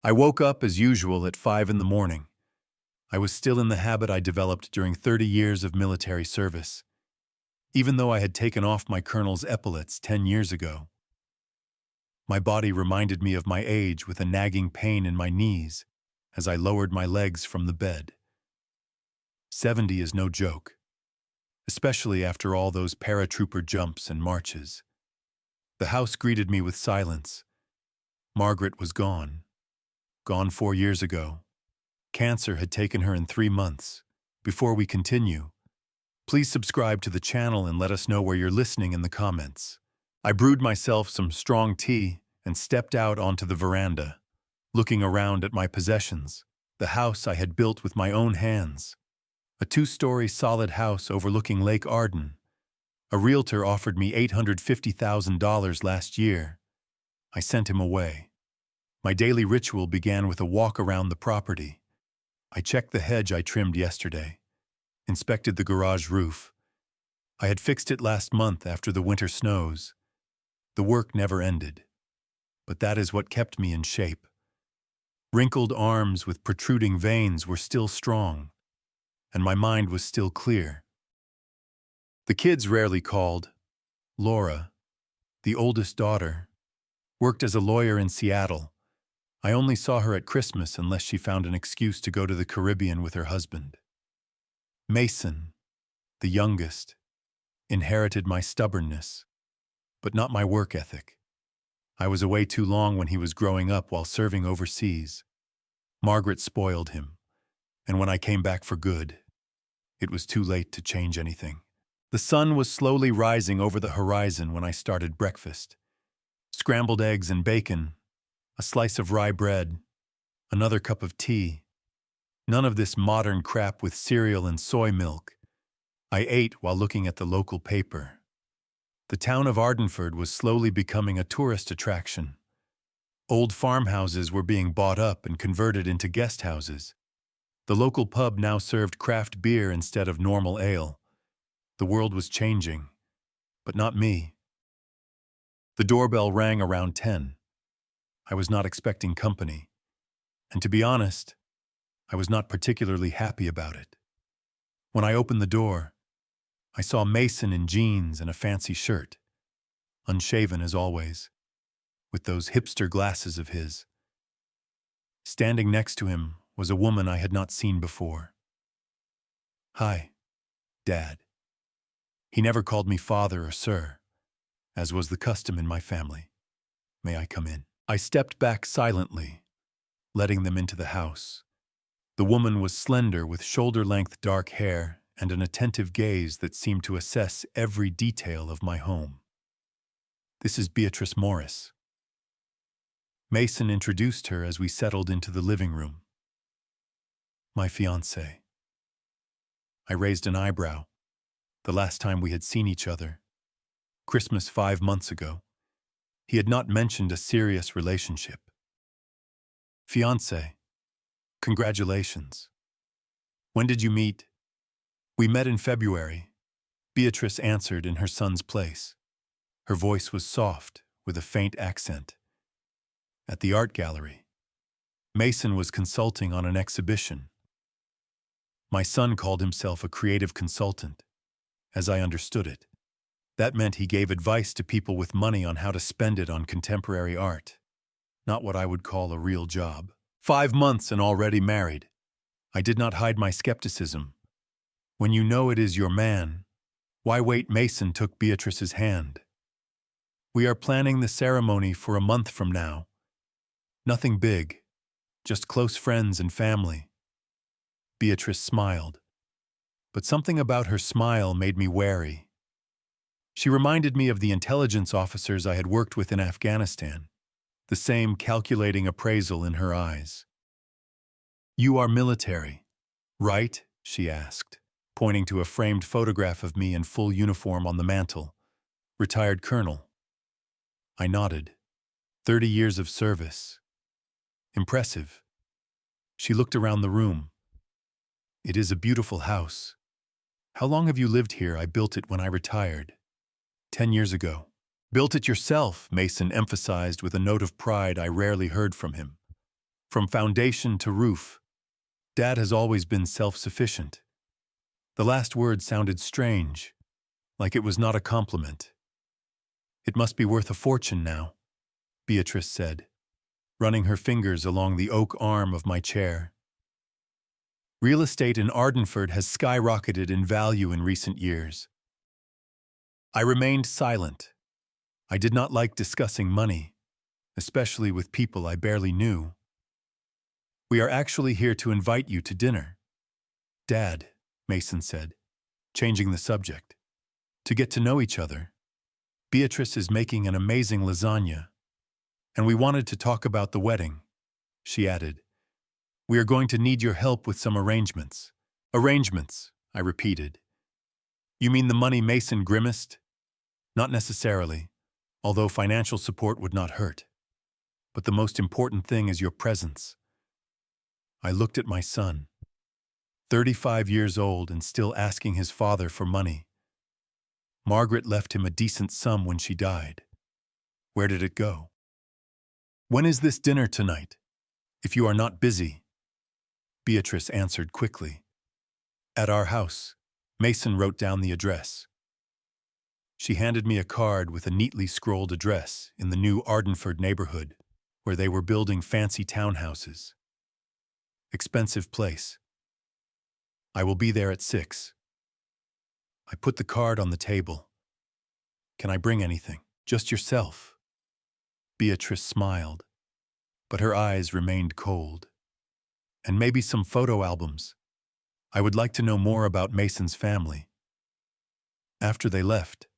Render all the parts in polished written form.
I woke up as usual at 5 in the morning. I was still in the habit I developed during 30 years of military service, even though I had taken off my colonel's epaulets 10 years ago. My body reminded me of my age with a nagging pain in my knees as I lowered my legs from the bed. 70 is no joke, especially after all those paratrooper jumps and marches. The house greeted me with silence. Margaret was gone. Gone 4 years ago. Cancer had taken her in 3 months. Before we continue, please subscribe to the channel and let us know where you're listening in the comments. I brewed myself some strong tea and stepped out onto the veranda, looking around at my possessions, the house I had built with my own hands. A 2-story solid house overlooking Lake Arden. A realtor offered me $850,000 last year. I sent him away. My daily ritual began with a walk around the property. I checked the hedge I trimmed yesterday, inspected the garage roof. I had fixed it last month after the winter snows. The work never ended, but that is what kept me in shape. Wrinkled arms with protruding veins were still strong, and my mind was still clear. The kids rarely called. Laura, the oldest daughter, worked as a lawyer in Seattle. I only saw her at Christmas unless she found an excuse to go to the Caribbean with her husband. Mason, the youngest, inherited my stubbornness, but not my work ethic. I was away too long when he was growing up while serving overseas. Margaret spoiled him, and when I came back for good, it was too late to change anything. The sun was slowly rising over the horizon when I started breakfast. Scrambled eggs and bacon, a slice of rye bread, another cup of tea. None of this modern crap with cereal and soy milk. I ate while looking at the local paper. The town of Ardenford was slowly becoming a tourist attraction. Old farmhouses were being bought up and converted into guest houses. The local pub now served craft beer instead of normal ale. The world was changing, but not me. The doorbell rang around 10. I was not expecting company, and to be honest, I was not particularly happy about it. When I opened the door, I saw Mason in jeans and a fancy shirt, unshaven as always, with those hipster glasses of his. Standing next to him was a woman I had not seen before. "Hi, Dad." He never called me father or sir, as was the custom in my family. "May I come in?" I stepped back silently, letting them into the house. The woman was slender with shoulder-length dark hair and an attentive gaze that seemed to assess every detail of my home. "This is Beatrice Morris." Mason introduced her as we settled into the living room. "My fiancée." I raised an eyebrow. The last time we had seen each other, Christmas 5 months ago, he had not mentioned a serious relationship. "Fiancé, congratulations. When did you meet?" "We met in February," Beatrice answered in her son's place. Her voice was soft, with a faint accent. "At the art gallery." Mason was consulting on an exhibition. My son called himself a creative consultant, as I understood it. That meant he gave advice to people with money on how to spend it on contemporary art. Not what I would call a real job. 5 months and already married. I did not hide my skepticism. When you know it is your man, why wait? Mason took Beatrice's hand. "We are planning the ceremony for a month from now. Nothing big, just close friends and family." Beatrice smiled, but something about her smile made me wary. She reminded me of the intelligence officers I had worked with in Afghanistan, the same calculating appraisal in her eyes. "You are military, right?" she asked, pointing to a framed photograph of me in full uniform on the mantel. "Retired colonel." I nodded. 30 years of service. Impressive. She looked around the room. "It is a beautiful house. How long have you lived here?" "I built it when I retired. 10 years ago." "Built it yourself," Mason emphasized with a note of pride I rarely heard from him. From foundation to roof, Dad has always been self-sufficient. The last word sounded strange, like it was not a compliment. It must be worth a fortune now, Beatrice said, running her fingers along the oak arm of my chair. Real estate in Ardenford has skyrocketed in value in recent years. I remained silent. I did not like discussing money, especially with people I barely knew. We are actually here to invite you to dinner. Dad, Mason said, changing the subject. To get to know each other. Beatrice is making an amazing lasagna. And we wanted to talk about the wedding, she added. We are going to need your help with some arrangements. Arrangements, I repeated. You mean the money? Mason grimaced? Not necessarily, although financial support would not hurt. But the most important thing is your presence. I looked at my son, 35 years old and still asking his father for money. Margaret left him a decent sum when she died. Where did it go? When is this dinner tonight? If you are not busy. Beatrice answered quickly. At our house. Mason wrote down the address. She handed me a card with a neatly scrolled address in the new Ardenford neighborhood, where they were building fancy townhouses. Expensive place. I will be there at 6. I put the card on the table. Can I bring anything? Just yourself. Beatrice smiled, but her eyes remained cold. And maybe some photo albums. I would like to know more about Mason's family. After they left,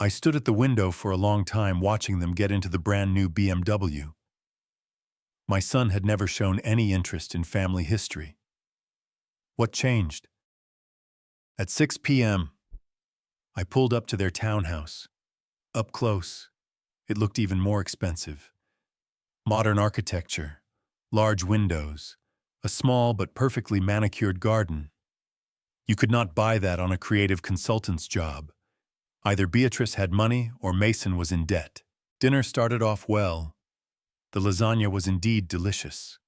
I stood at the window for a long time watching them get into the brand new BMW. My son had never shown any interest in family history. What changed? At 6 p.m., I pulled up to their townhouse. Up close, it looked even more expensive. Modern architecture, large windows, a small but perfectly manicured garden. You could not buy that on a creative consultant's job. Either Beatrice had money or Mason was in debt. Dinner started off well. The lasagna was indeed delicious.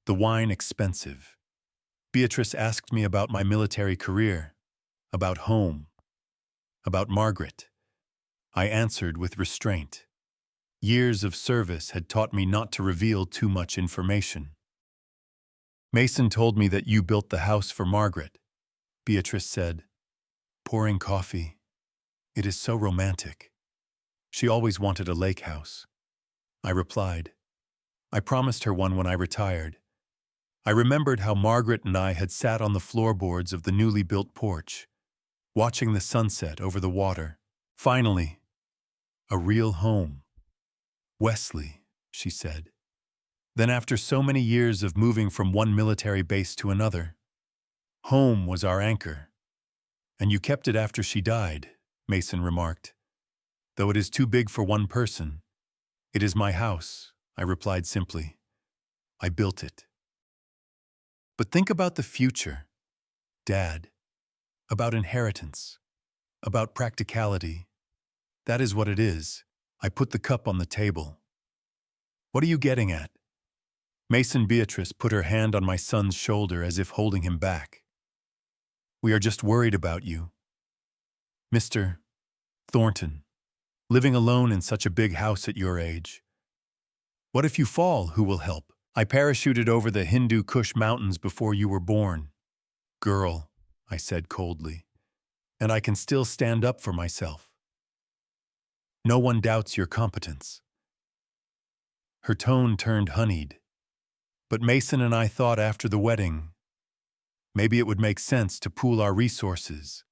The wine expensive. Beatrice asked me about my military career, about home, about Margaret. I answered with restraint. Years of service had taught me not to reveal too much information. Mason told me that you built the house for Margaret, Beatrice said, pouring coffee. It is so romantic. She always wanted a lake house. I replied. I promised her one when I retired. I remembered how Margaret and I had sat on the floorboards of the newly built porch, watching the sunset over the water. Finally, a real home. Wesley, she said. Then after so many years of moving from one military base to another, home was our anchor. And you kept it after she died, Mason remarked. Though it is too big for one person, it is my house, I replied simply. I built it. But think about the future, Dad. About inheritance. About practicality. That is what it is. I put the cup on the table. What are you getting at? Mason Beatrice put her hand on my son's shoulder as if holding him back. We are just worried about you. Mr. Thornton, living alone in such a big house at your age. What if you fall? Who will help? I parachuted over the Hindu Kush mountains before you were born. Girl, I said coldly, and I can still stand up for myself. No one doubts your competence. Her tone turned honeyed. But Mason and I thought after the wedding, maybe it would make sense to pool our resources.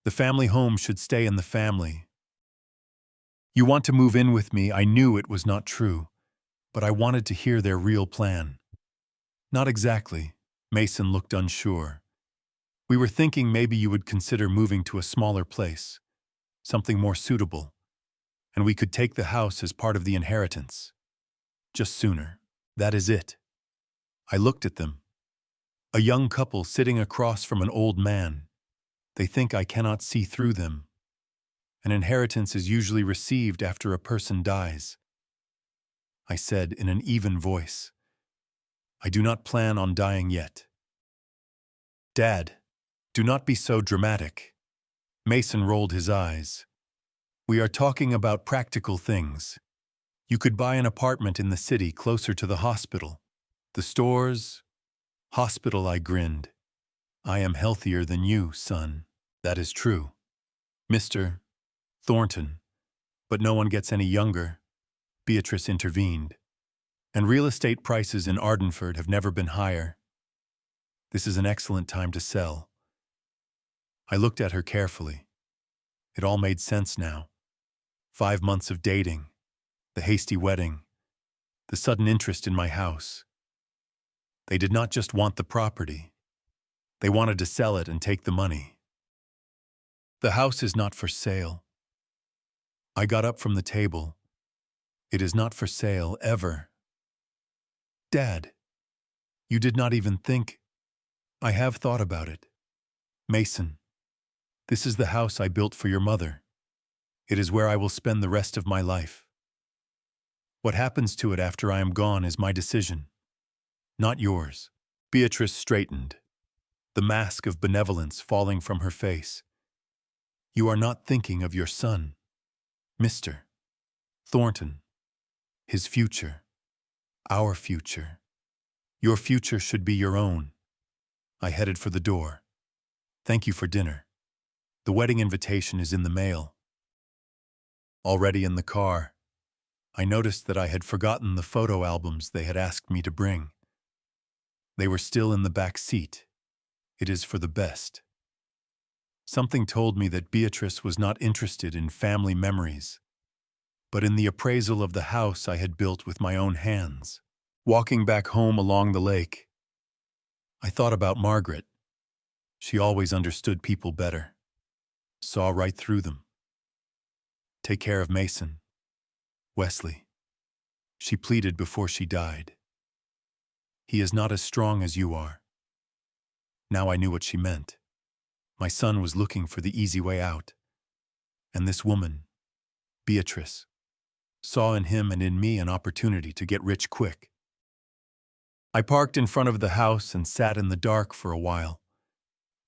The family home should stay in the family. You want to move in with me? I knew it was not true, but I wanted to hear their real plan. Not exactly. Mason looked unsure. We were thinking maybe you would consider moving to a smaller place, something more suitable, and we could take the house as part of the inheritance. Just sooner. That is it. I looked at them. A young couple sitting across from an old man. They think I cannot see through them. An inheritance is usually received after a person dies. I said in an even voice. I do not plan on dying yet. Dad, do not be so dramatic. Mason rolled his eyes. We are talking about practical things. You could buy an apartment in the city closer to the hospital. The stores, hospital, I grinned. I am healthier than you, son. That is true. Mr. Thornton. But no one gets any younger. Beatrice intervened. And real estate prices in Ardenford have never been higher. This is an excellent time to sell. I looked at her carefully. It all made sense now. 5 months of dating, the hasty wedding, the sudden interest in my house. They did not just want the property. They wanted to sell it and take the money. The house is not for sale. I got up from the table. It is not for sale, ever. Dad, you did not even think. I have thought about it. Mason, this is the house I built for your mother. It is where I will spend the rest of my life. What happens to it after I am gone is my decision, not yours. Beatrice straightened, the mask of benevolence falling from her face. You are not thinking of your son, Mr. Thornton. His future. Our future. Your future should be your own. I headed for the door. Thank you for dinner. The wedding invitation is in the mail. Already in the car, I noticed that I had forgotten the photo albums they had asked me to bring. They were still in the back seat. It is for the best. Something told me that Beatrice was not interested in family memories, but in the appraisal of the house I had built with my own hands. Walking back home along the lake, I thought about Margaret. She always understood people better, saw right through them. Take care of Mason. Wesley. She pleaded before she died. He is not as strong as you are. Now I knew what she meant. My son was looking for the easy way out. And this woman, Beatrice, saw in him and in me an opportunity to get rich quick. I parked in front of the house and sat in the dark for a while,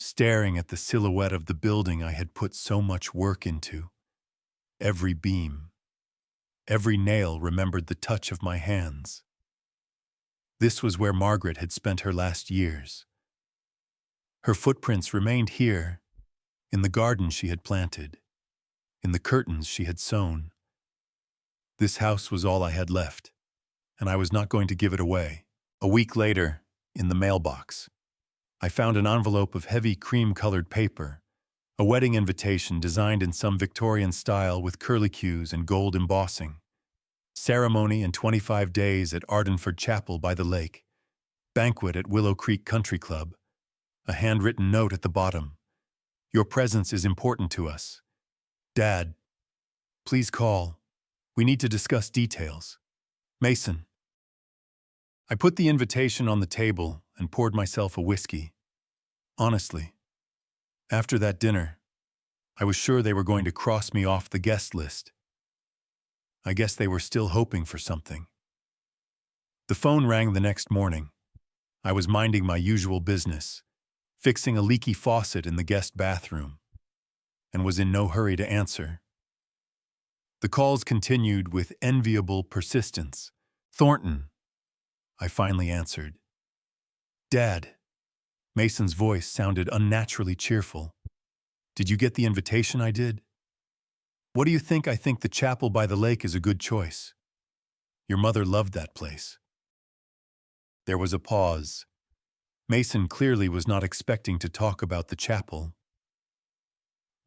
staring at the silhouette of the building I had put so much work into. Every beam, every nail remembered the touch of my hands. This was where Margaret had spent her last years. Her footprints remained here, in the garden she had planted, in the curtains she had sewn. This house was all I had left, and I was not going to give it away. A week later, in the mailbox, I found an envelope of heavy cream-colored paper, a wedding invitation designed in some Victorian style with curlicues and gold embossing. Ceremony in 25 days at Ardenford Chapel by the lake. Banquet at Willow Creek Country Club. A handwritten note at the bottom. Your presence is important to us. Dad, please call. We need to discuss details. Mason. I put the invitation on the table and poured myself a whiskey. Honestly, after that dinner, I was sure they were going to cross me off the guest list. I guess they were still hoping for something. The phone rang the next morning. I was minding my usual business, fixing a leaky faucet in the guest bathroom, and was in no hurry to answer. The calls continued with enviable persistence. Thornton, I finally answered. Dad. Mason's voice sounded unnaturally cheerful. Did you get the invitation I did? What do you think? I think the chapel by the lake is a good choice. Your mother loved that place. There was a pause. Mason clearly was not expecting to talk about the chapel.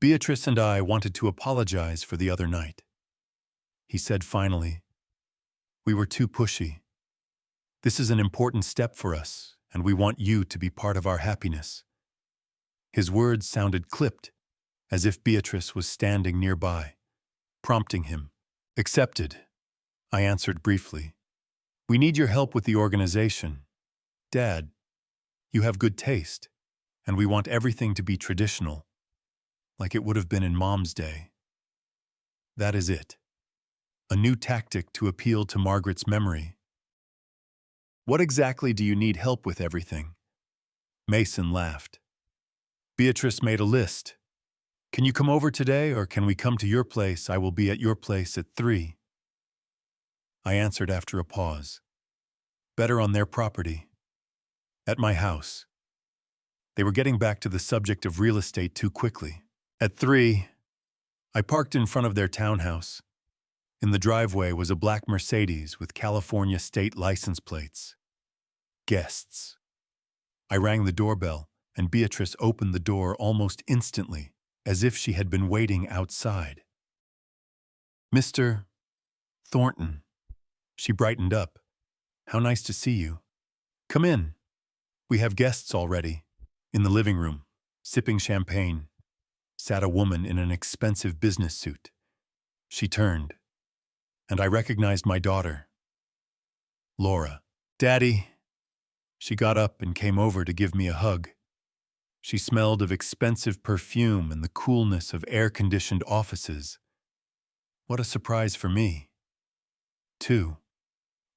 Beatrice and I wanted to apologize for the other night. He said finally, we were too pushy. This is an important step for us, and we want you to be part of our happiness. His words sounded clipped, as if Beatrice was standing nearby, prompting him. Accepted, I answered briefly. We need your help with the organization. Dad, you have good taste, and we want everything to be traditional, like it would have been in Mom's day. That is it. A new tactic to appeal to Margaret's memory. What exactly do you need help with everything? Mason laughed. Beatrice made a list. Can you come over today, or can we come to your place? I will be at your place at 3. I answered after a pause. Better on their property. At my house. They were getting back to the subject of real estate too quickly. At 3, I parked in front of their townhouse. In the driveway was a black Mercedes with California state license plates. Guests. I rang the doorbell, and Beatrice opened the door almost instantly, as if she had been waiting outside. Mr. Thornton. She brightened up. How nice to see you. Come in. We have guests already. In the living room, sipping champagne, sat a woman in an expensive business suit. She turned, and I recognized my daughter, Laura. Daddy. She got up and came over to give me a hug. She smelled of expensive perfume and the coolness of air-conditioned offices. What a surprise for me. 2.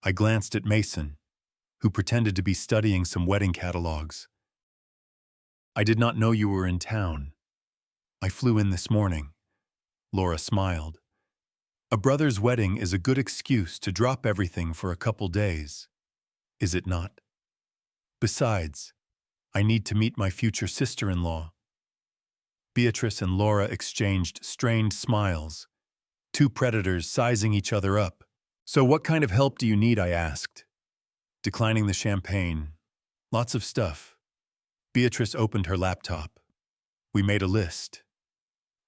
I glanced at Mason, who pretended to be studying some wedding catalogs. I did not know you were in town. I flew in this morning. Laura smiled. A brother's wedding is a good excuse to drop everything for a couple days, is it not? Besides, I need to meet my future sister-in-law. Beatrice and Laura exchanged strained smiles, 2 predators sizing each other up. So what kind of help do you need, I asked, declining the champagne. Lots of stuff. Beatrice opened her laptop. We made a list.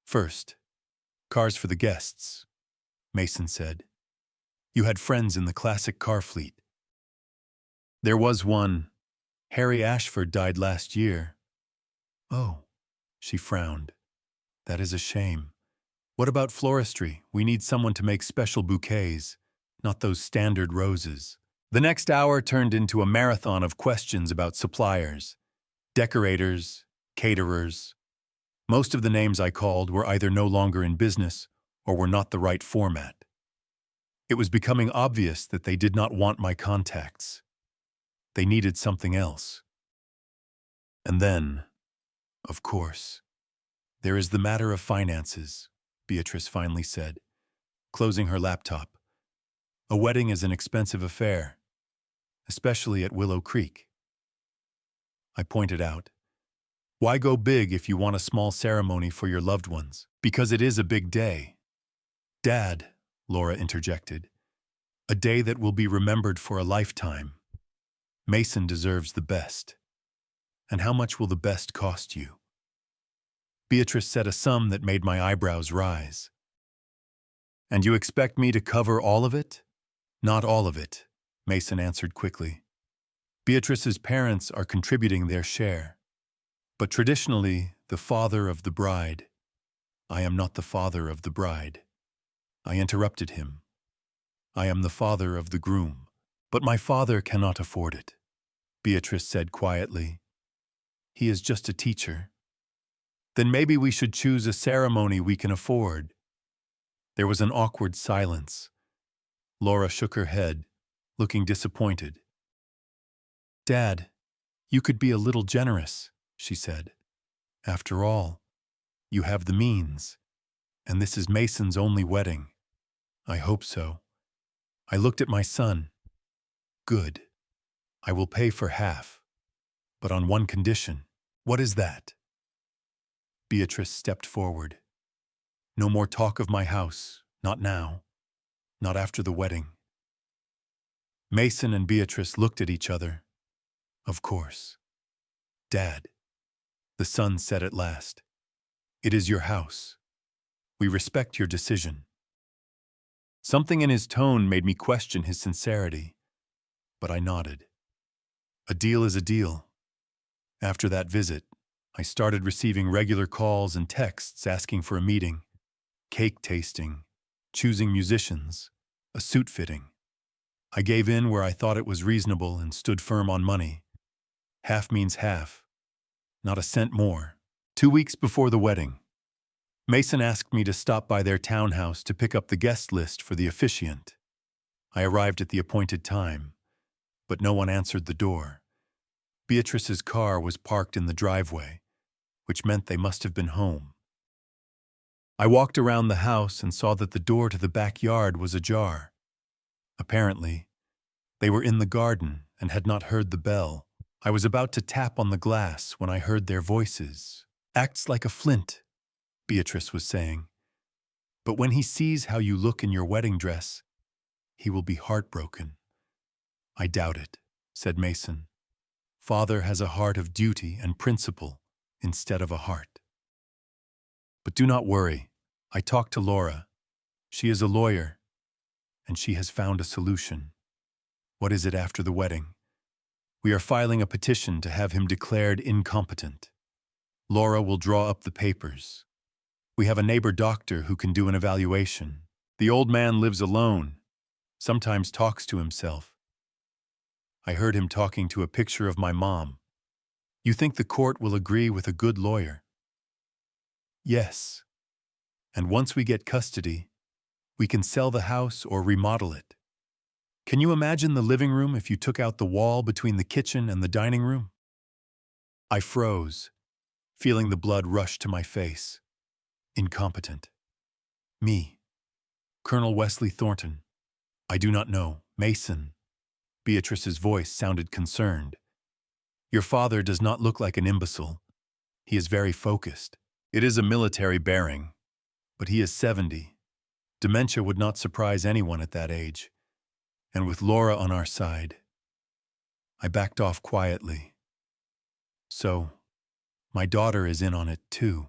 First, cars for the guests, Mason said. You had friends in the classic car fleet. There was one. Harry Ashford died last year. Oh, she frowned. That is a shame. What about floristry? We need someone to make special bouquets, not those standard roses. The next hour turned into a marathon of questions about suppliers, decorators, caterers. Most of the names I called were either no longer in business or were not the right format. It was becoming obvious that they did not want my contacts. They needed something else. And then, of course, there is the matter of finances, Beatrice finally said, closing her laptop. A wedding is an expensive affair, especially at Willow Creek. I pointed out, why go big if you want a small ceremony for your loved ones? Because it is a big day. Dad, Laura interjected, a day that will be remembered for a lifetime. Mason deserves the best. And how much will the best cost you? Beatrice said a sum that made my eyebrows rise. And you expect me to cover all of it? Not all of it, Mason answered quickly. Beatrice's parents are contributing their share. But traditionally, the father of the bride. I am not the father of the bride. I interrupted him. I am the father of the groom. But my father cannot afford it, Beatrice said quietly. He is just a teacher. Then maybe we should choose a ceremony we can afford. There was an awkward silence. Laura shook her head, looking disappointed. Dad, you could be a little generous, she said. After all, you have the means, and this is Mason's only wedding. I hope so. I looked at my son. Good. I will pay for half, but on one condition. What is that? Beatrice stepped forward. No more talk of my house, not now, not after the wedding. Mason and Beatrice looked at each other. Of course. Dad, the son said at last, it is your house. We respect your decision. Something in his tone made me question his sincerity, but I nodded. A deal is a deal. After that visit, I started receiving regular calls and texts asking for a meeting, cake tasting, choosing musicians, a suit fitting. I gave in where I thought it was reasonable and stood firm on money. Half means half, not a cent more. 2 weeks before the wedding, Mason asked me to stop by their townhouse to pick up the guest list for the officiant. I arrived at the appointed time, but no one answered the door. Beatrice's car was parked in the driveway, which meant they must have been home. I walked around the house and saw that the door to the backyard was ajar. Apparently, they were in the garden and had not heard the bell. I was about to tap on the glass when I heard their voices. "Acts like a flint," Beatrice was saying. "But when he sees how you look in your wedding dress, he will be heartbroken." "I doubt it," said Mason. "Father has a heart of duty and principle instead of a heart." "But do not worry. I talked to Laura. She is a lawyer, and she has found a solution." "What is it after the wedding?" "We are filing a petition to have him declared incompetent. Laura will draw up the papers. We have a neighbor doctor who can do an evaluation. The old man lives alone, sometimes talks to himself. I heard him talking to a picture of my mom. You think the court will agree with a good lawyer?" "Yes. And once we get custody, we can sell the house or remodel it. Can you imagine the living room if you took out the wall between the kitchen and the dining room?" I froze, feeling the blood rush to my face. Incompetent. Me. Colonel Wesley Thornton. "I do not know. Mason." Beatrice's voice sounded concerned. "Your father does not look like an imbecile. He is very focused. It is a military bearing, but he is 70. Dementia would not surprise anyone at that age. And with Laura on our side." I backed off quietly. "So, my daughter is in on it too.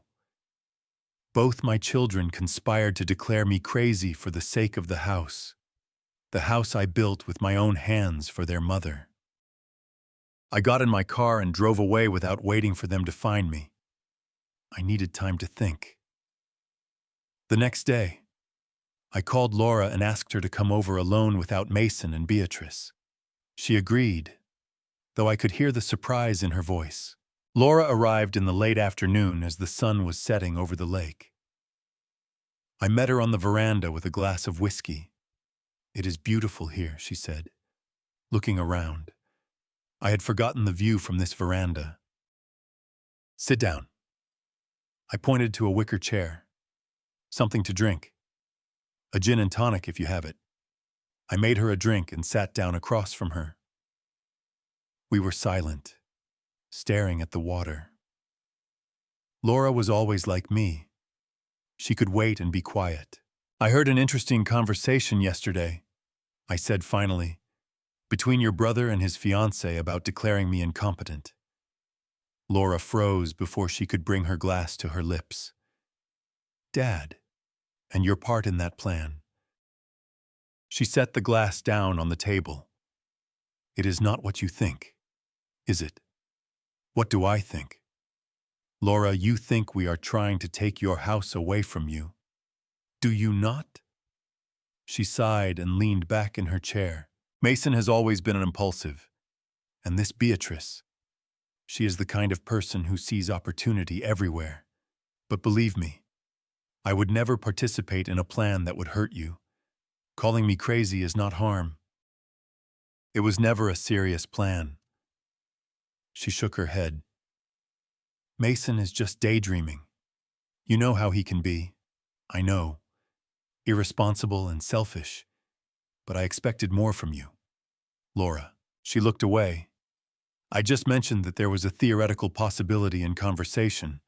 Both my children conspired to declare me crazy for the sake of the house I built with my own hands for their mother." I got in my car and drove away without waiting for them to find me. I needed time to think. The next day, I called Laura and asked her to come over alone without Mason and Beatrice. She agreed, though I could hear the surprise in her voice. Laura arrived in the late afternoon as the sun was setting over the lake. I met her on the veranda with a glass of whiskey. "It is beautiful here," she said, looking around. I had forgotten the view from this veranda. "Sit down." I pointed to a wicker chair. "Something to drink. A gin and tonic if you have it." I made her a drink and sat down across from her. We were silent, staring at the water. Laura was always like me. She could wait and be quiet. "I heard an interesting conversation yesterday," I said finally, "between your brother and his fiancée about declaring me incompetent." Laura froze before she could bring her glass to her lips. "Dad, and your part in that plan." She set the glass down on the table. "It is not what you think, is it?" "What do I think?" "Laura, you think we are trying to take your house away from you. Do you not?" She sighed and leaned back in her chair. "Mason has always been an impulsive. And this Beatrice, she is the kind of person who sees opportunity everywhere. But believe me, I would never participate in a plan that would hurt you. Calling me crazy is not harm. It was never a serious plan." She shook her head. "Mason is just daydreaming. You know how he can be. I know. Irresponsible and selfish. But I expected more from you." "Laura." She looked away. "I just mentioned that there was a theoretical possibility in conversation.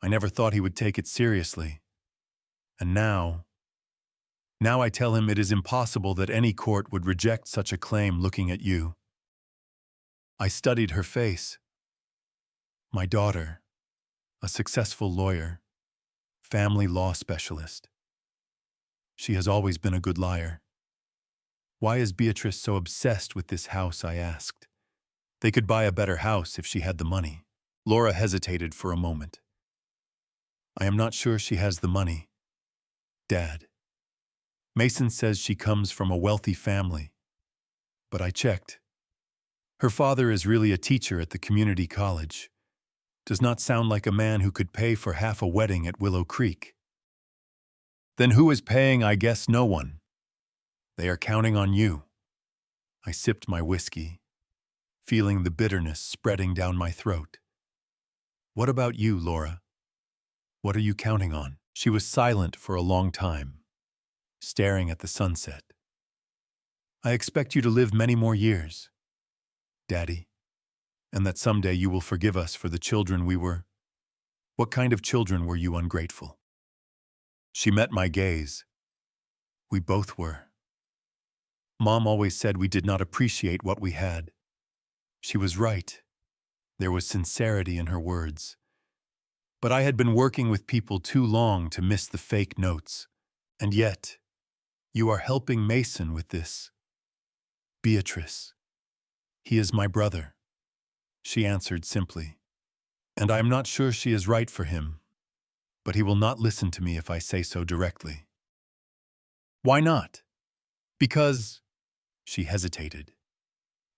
I never thought he would take it seriously. And now I tell him it is impossible that any court would reject such a claim looking at you." I studied her face. "My daughter, a successful lawyer, family law specialist. She has always been a good liar." "Why is Beatrice so obsessed with this house?" I asked. "They could buy a better house if she had the money." Laura hesitated for a moment. "I am not sure she has the money, Dad. Mason says she comes from a wealthy family. But I checked. Her father is really a teacher at the community college. Does not sound like a man who could pay for half a wedding at Willow Creek." "Then who is paying? I guess no one. They are counting on you." I sipped my whiskey, feeling the bitterness spreading down my throat. What about you, Laura? What are you counting on? She was silent for a long time, staring at the sunset. I expect you to live many more years, Daddy, and that someday you will forgive us for the children we were. What kind of children were you ungrateful? She met my gaze. We both were. Mom always said we did not appreciate what we had. She was right. There was sincerity in her words. But I had been working with people too long to miss the fake notes. And yet, you are helping Mason with this. Beatrice. He is my brother, she answered simply. And I am not sure she is right for him, but he will not listen to me if I say so directly. Why not? Because, she hesitated.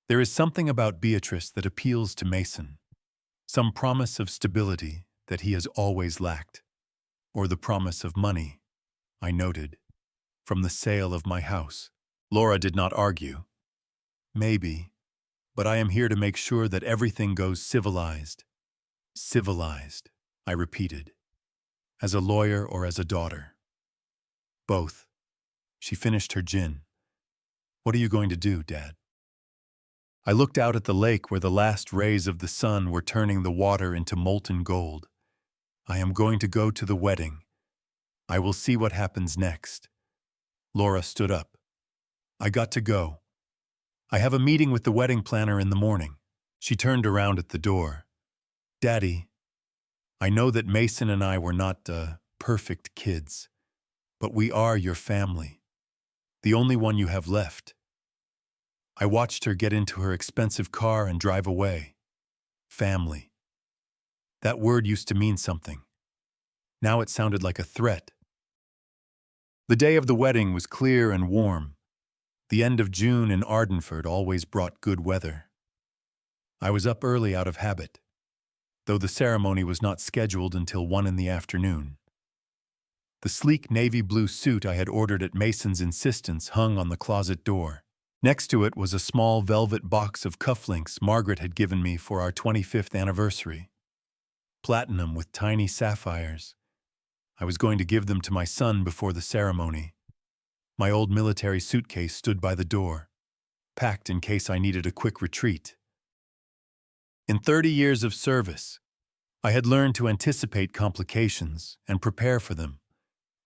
There is something about Beatrice that appeals to Mason. Some promise of stability that he has always lacked. Or the promise of money, I noted, from the sale of my house. Laura did not argue. Maybe, but I am here to make sure that everything goes civilized. Civilized, I repeated. As a lawyer or as a daughter? Both. She finished her gin. What are you going to do, Dad? I looked out at the lake where the last rays of the sun were turning the water into molten gold. I am going to go to the wedding. I will see what happens next. Laura stood up. I got to go. I have a meeting with the wedding planner in the morning. She turned around at the door. Daddy, I know that Mason and I were not perfect kids, but we are your family, the only one you have left. I watched her get into her expensive car and drive away. Family. That word used to mean something. Now it sounded like a threat. The day of the wedding was clear and warm. The end of June in Ardenford always brought good weather. I was up early out of habit, though the ceremony was not scheduled until 1 in the afternoon. The sleek navy blue suit I had ordered at Mason's insistence hung on the closet door. Next to it was a small velvet box of cufflinks Margaret had given me for our 25th anniversary. Platinum with tiny sapphires. I was going to give them to my son before the ceremony. My old military suitcase stood by the door, packed in case I needed a quick retreat. In 30 years of service, I had learned to anticipate complications and prepare for them,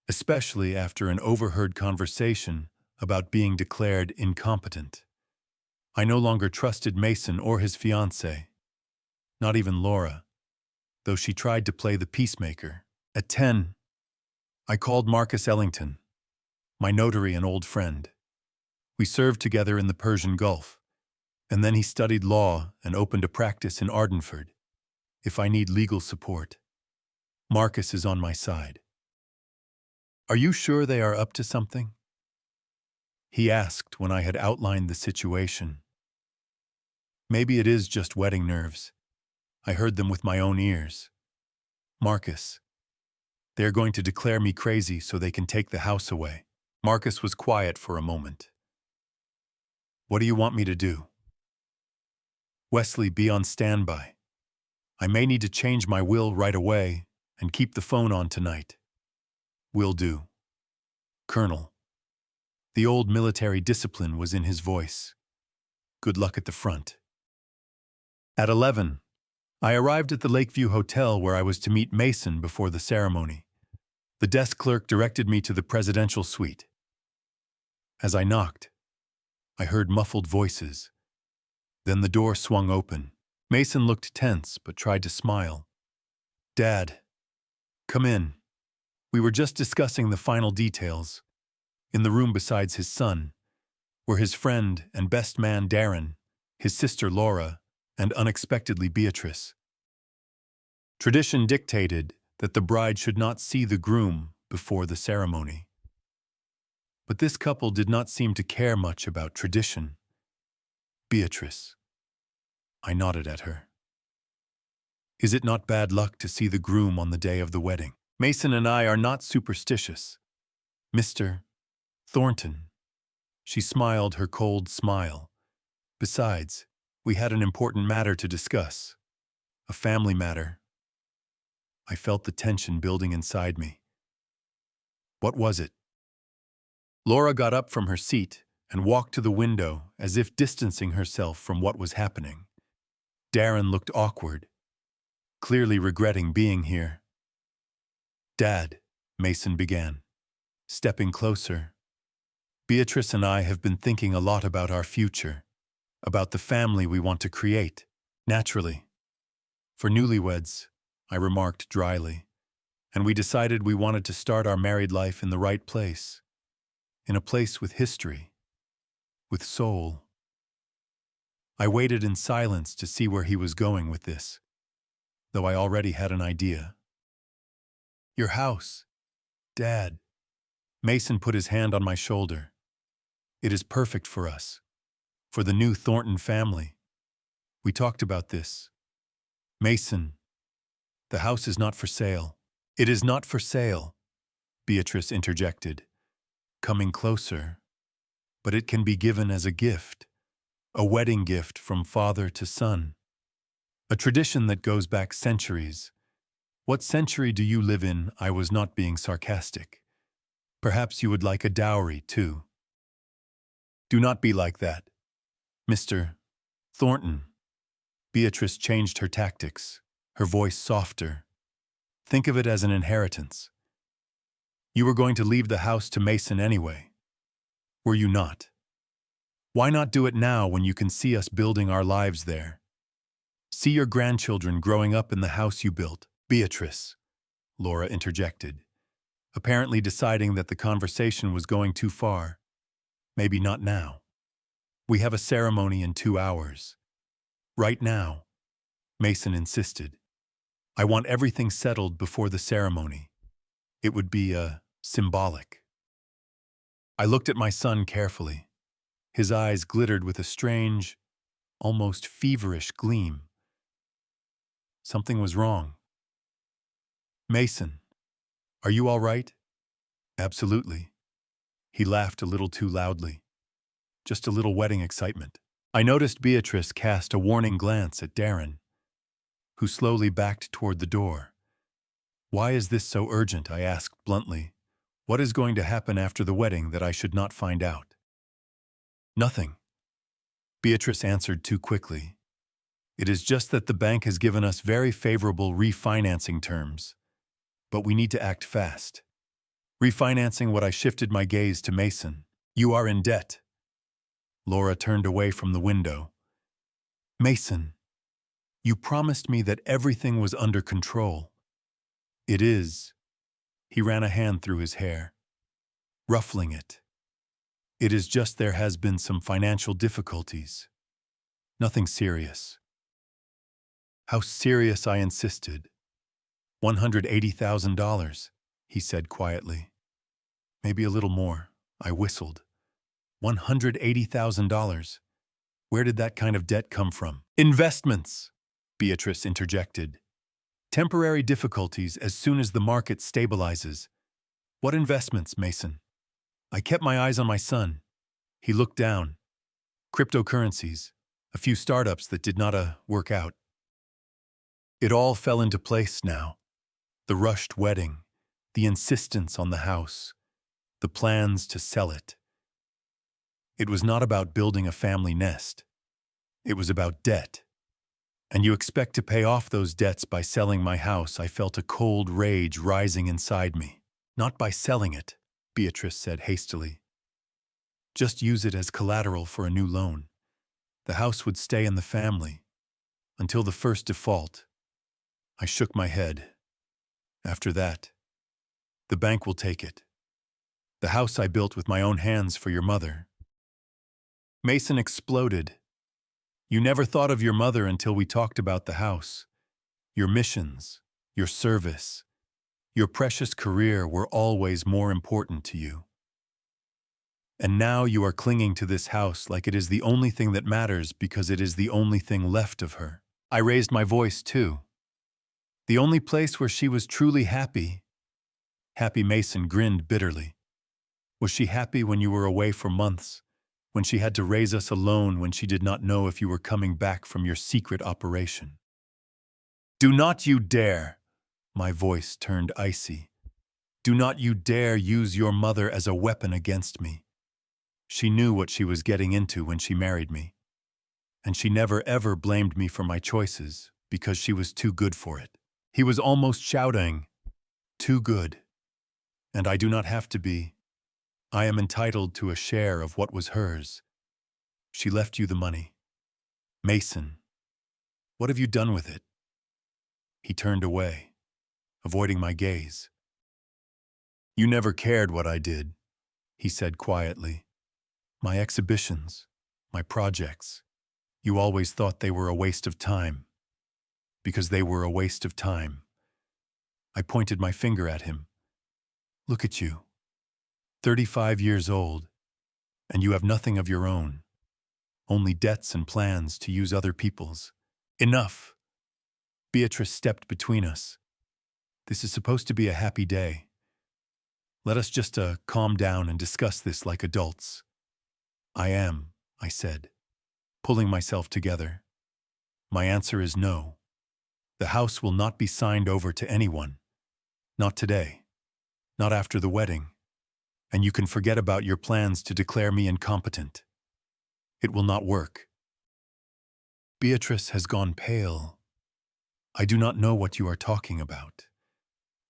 especially after an overheard conversation about being declared incompetent. I no longer trusted Mason or his fiancée, not even Laura, though she tried to play the peacemaker. At 10, I called Marcus Ellington, my notary and old friend. We served together in the Persian Gulf, and then he studied law and opened a practice in Ardenford. If I need legal support, Marcus is on my side. Are you sure they are up to something? He asked when I had outlined the situation. Maybe it is just wedding nerves. I heard them with my own ears. Marcus, they are going to declare me crazy so they can take the house away. Marcus was quiet for a moment. What do you want me to do? Wesley, be on standby. I may need to change my will right away and keep the phone on tonight. Will do. Colonel. The old military discipline was in his voice. Good luck at the front. At 11, I arrived at the Lakeview Hotel where I was to meet Mason before the ceremony. The desk clerk directed me to the presidential suite. As I knocked, I heard muffled voices. Then the door swung open. Mason looked tense but tried to smile. Dad, come in. We were just discussing the final details. In the room besides his son were his friend and best man Darren, his sister Laura, and unexpectedly Beatrice. Tradition dictated that the bride should not see the groom before the ceremony. But this couple did not seem to care much about tradition. Beatrice. I nodded at her. Is it not bad luck to see the groom on the day of the wedding? Mason and I are not superstitious. Mr. Thornton. She smiled her cold smile, Besides, we had an important matter to discuss. A family matter. I felt the tension building inside me. What was it? Laura got up from her seat and walked to the window as if distancing herself from what was happening. Darren looked awkward, clearly regretting being here. Dad, Mason began, stepping closer. Beatrice and I have been thinking a lot about our future, about the family we want to create, naturally. For newlyweds, I remarked dryly, and we decided we wanted to start our married life in the right place, in a place with history, with soul. I waited in silence to see where he was going with this, though I already had an idea. Your house, Dad. Mason put his hand on my shoulder. It is perfect for us, for the new Thornton family. We talked about this. Mason, the house is not for sale. It is not for sale, Beatrice interjected, coming closer. But it can be given as a gift, a wedding gift from father to son. A tradition that goes back centuries. What century do you live in? I was not being sarcastic. Perhaps you would like a dowry, too. Do not be like that. Mr. Thornton. Beatrice changed her tactics, her voice softer. Think of it as an inheritance. You were going to leave the house to Mason anyway. Were you not? Why not do it now when you can see us building our lives there? See your grandchildren growing up in the house you built. Beatrice, Laura interjected, apparently deciding that the conversation was going too far. Maybe not now. We have a ceremony in 2 hours. Right now, Mason insisted. I want everything settled before the ceremony. It would be, symbolic. I looked at my son carefully. His eyes glittered with a strange, almost feverish gleam. Something was wrong. Mason, are you all right? Absolutely. He laughed a little too loudly. Just a little wedding excitement. I noticed Beatrice cast a warning glance at Darren, who slowly backed toward the door. Why is this so urgent? I asked bluntly. What is going to happen after the wedding that I should not find out? Nothing. Beatrice answered too quickly. It is just that the bank has given us very favorable refinancing terms, but we need to act fast. Refinancing what I shifted my gaze to Mason. You are in debt. Laura turned away from the window. Mason, you promised me that everything was under control. It is. He ran a hand through his hair, ruffling it. It is just there has been some financial difficulties. Nothing serious. How serious, I insisted. $180,000, he said quietly. Maybe a little more, I whistled. $180,000. Where did that kind of debt come from? Investments, Beatrice interjected. Temporary difficulties as soon as the market stabilizes. What investments, Mason? I kept my eyes on my son. He looked down. Cryptocurrencies, a few startups that did not work out. It all fell into place now. The rushed wedding, the insistence on the house, the plans to sell it. It was not about building a family nest. It was about debt. And you expect to pay off those debts by selling my house. I felt a cold rage rising inside me. Not by selling it, Beatrice said hastily. Just use it as collateral for a new loan. The house would stay in the family until the first default. I shook my head. After that, the bank will take it. The house I built with my own hands for your mother. Mason exploded. You never thought of your mother until we talked about the house. Your missions, your service, your precious career were always more important to you. And now you are clinging to this house like it is the only thing that matters because it is the only thing left of her. I raised my voice too. The only place where she was truly happy. Happy Mason grinned bitterly. Was she happy when you were away for months, when she had to raise us alone when she did not know if you were coming back from your secret operation. Do not you dare! My voice turned icy. Do not you dare use your mother as a weapon against me. She knew what she was getting into when she married me. And she never ever blamed me for my choices because she was too good for it. He was almost shouting, too good. And I do not have to be. I am entitled to a share of what was hers. She left you the money. Mason, what have you done with it? He turned away, avoiding my gaze. You never cared what I did, he said quietly. My exhibitions, my projects, you always thought they were a waste of time. Because they were a waste of time. I pointed my finger at him. Look at you, 35 years old, and you have nothing of your own, only debts and plans to use other people's. Enough! Beatrice stepped between us. This is supposed to be a happy day. Let us just calm down and discuss this like adults. I said, pulling myself together. My answer is no. The house will not be signed over to anyone. Not today. Not after the wedding. And you can forget about your plans to declare me incompetent. It will not work. Beatrice has gone pale. I do not know what you are talking about.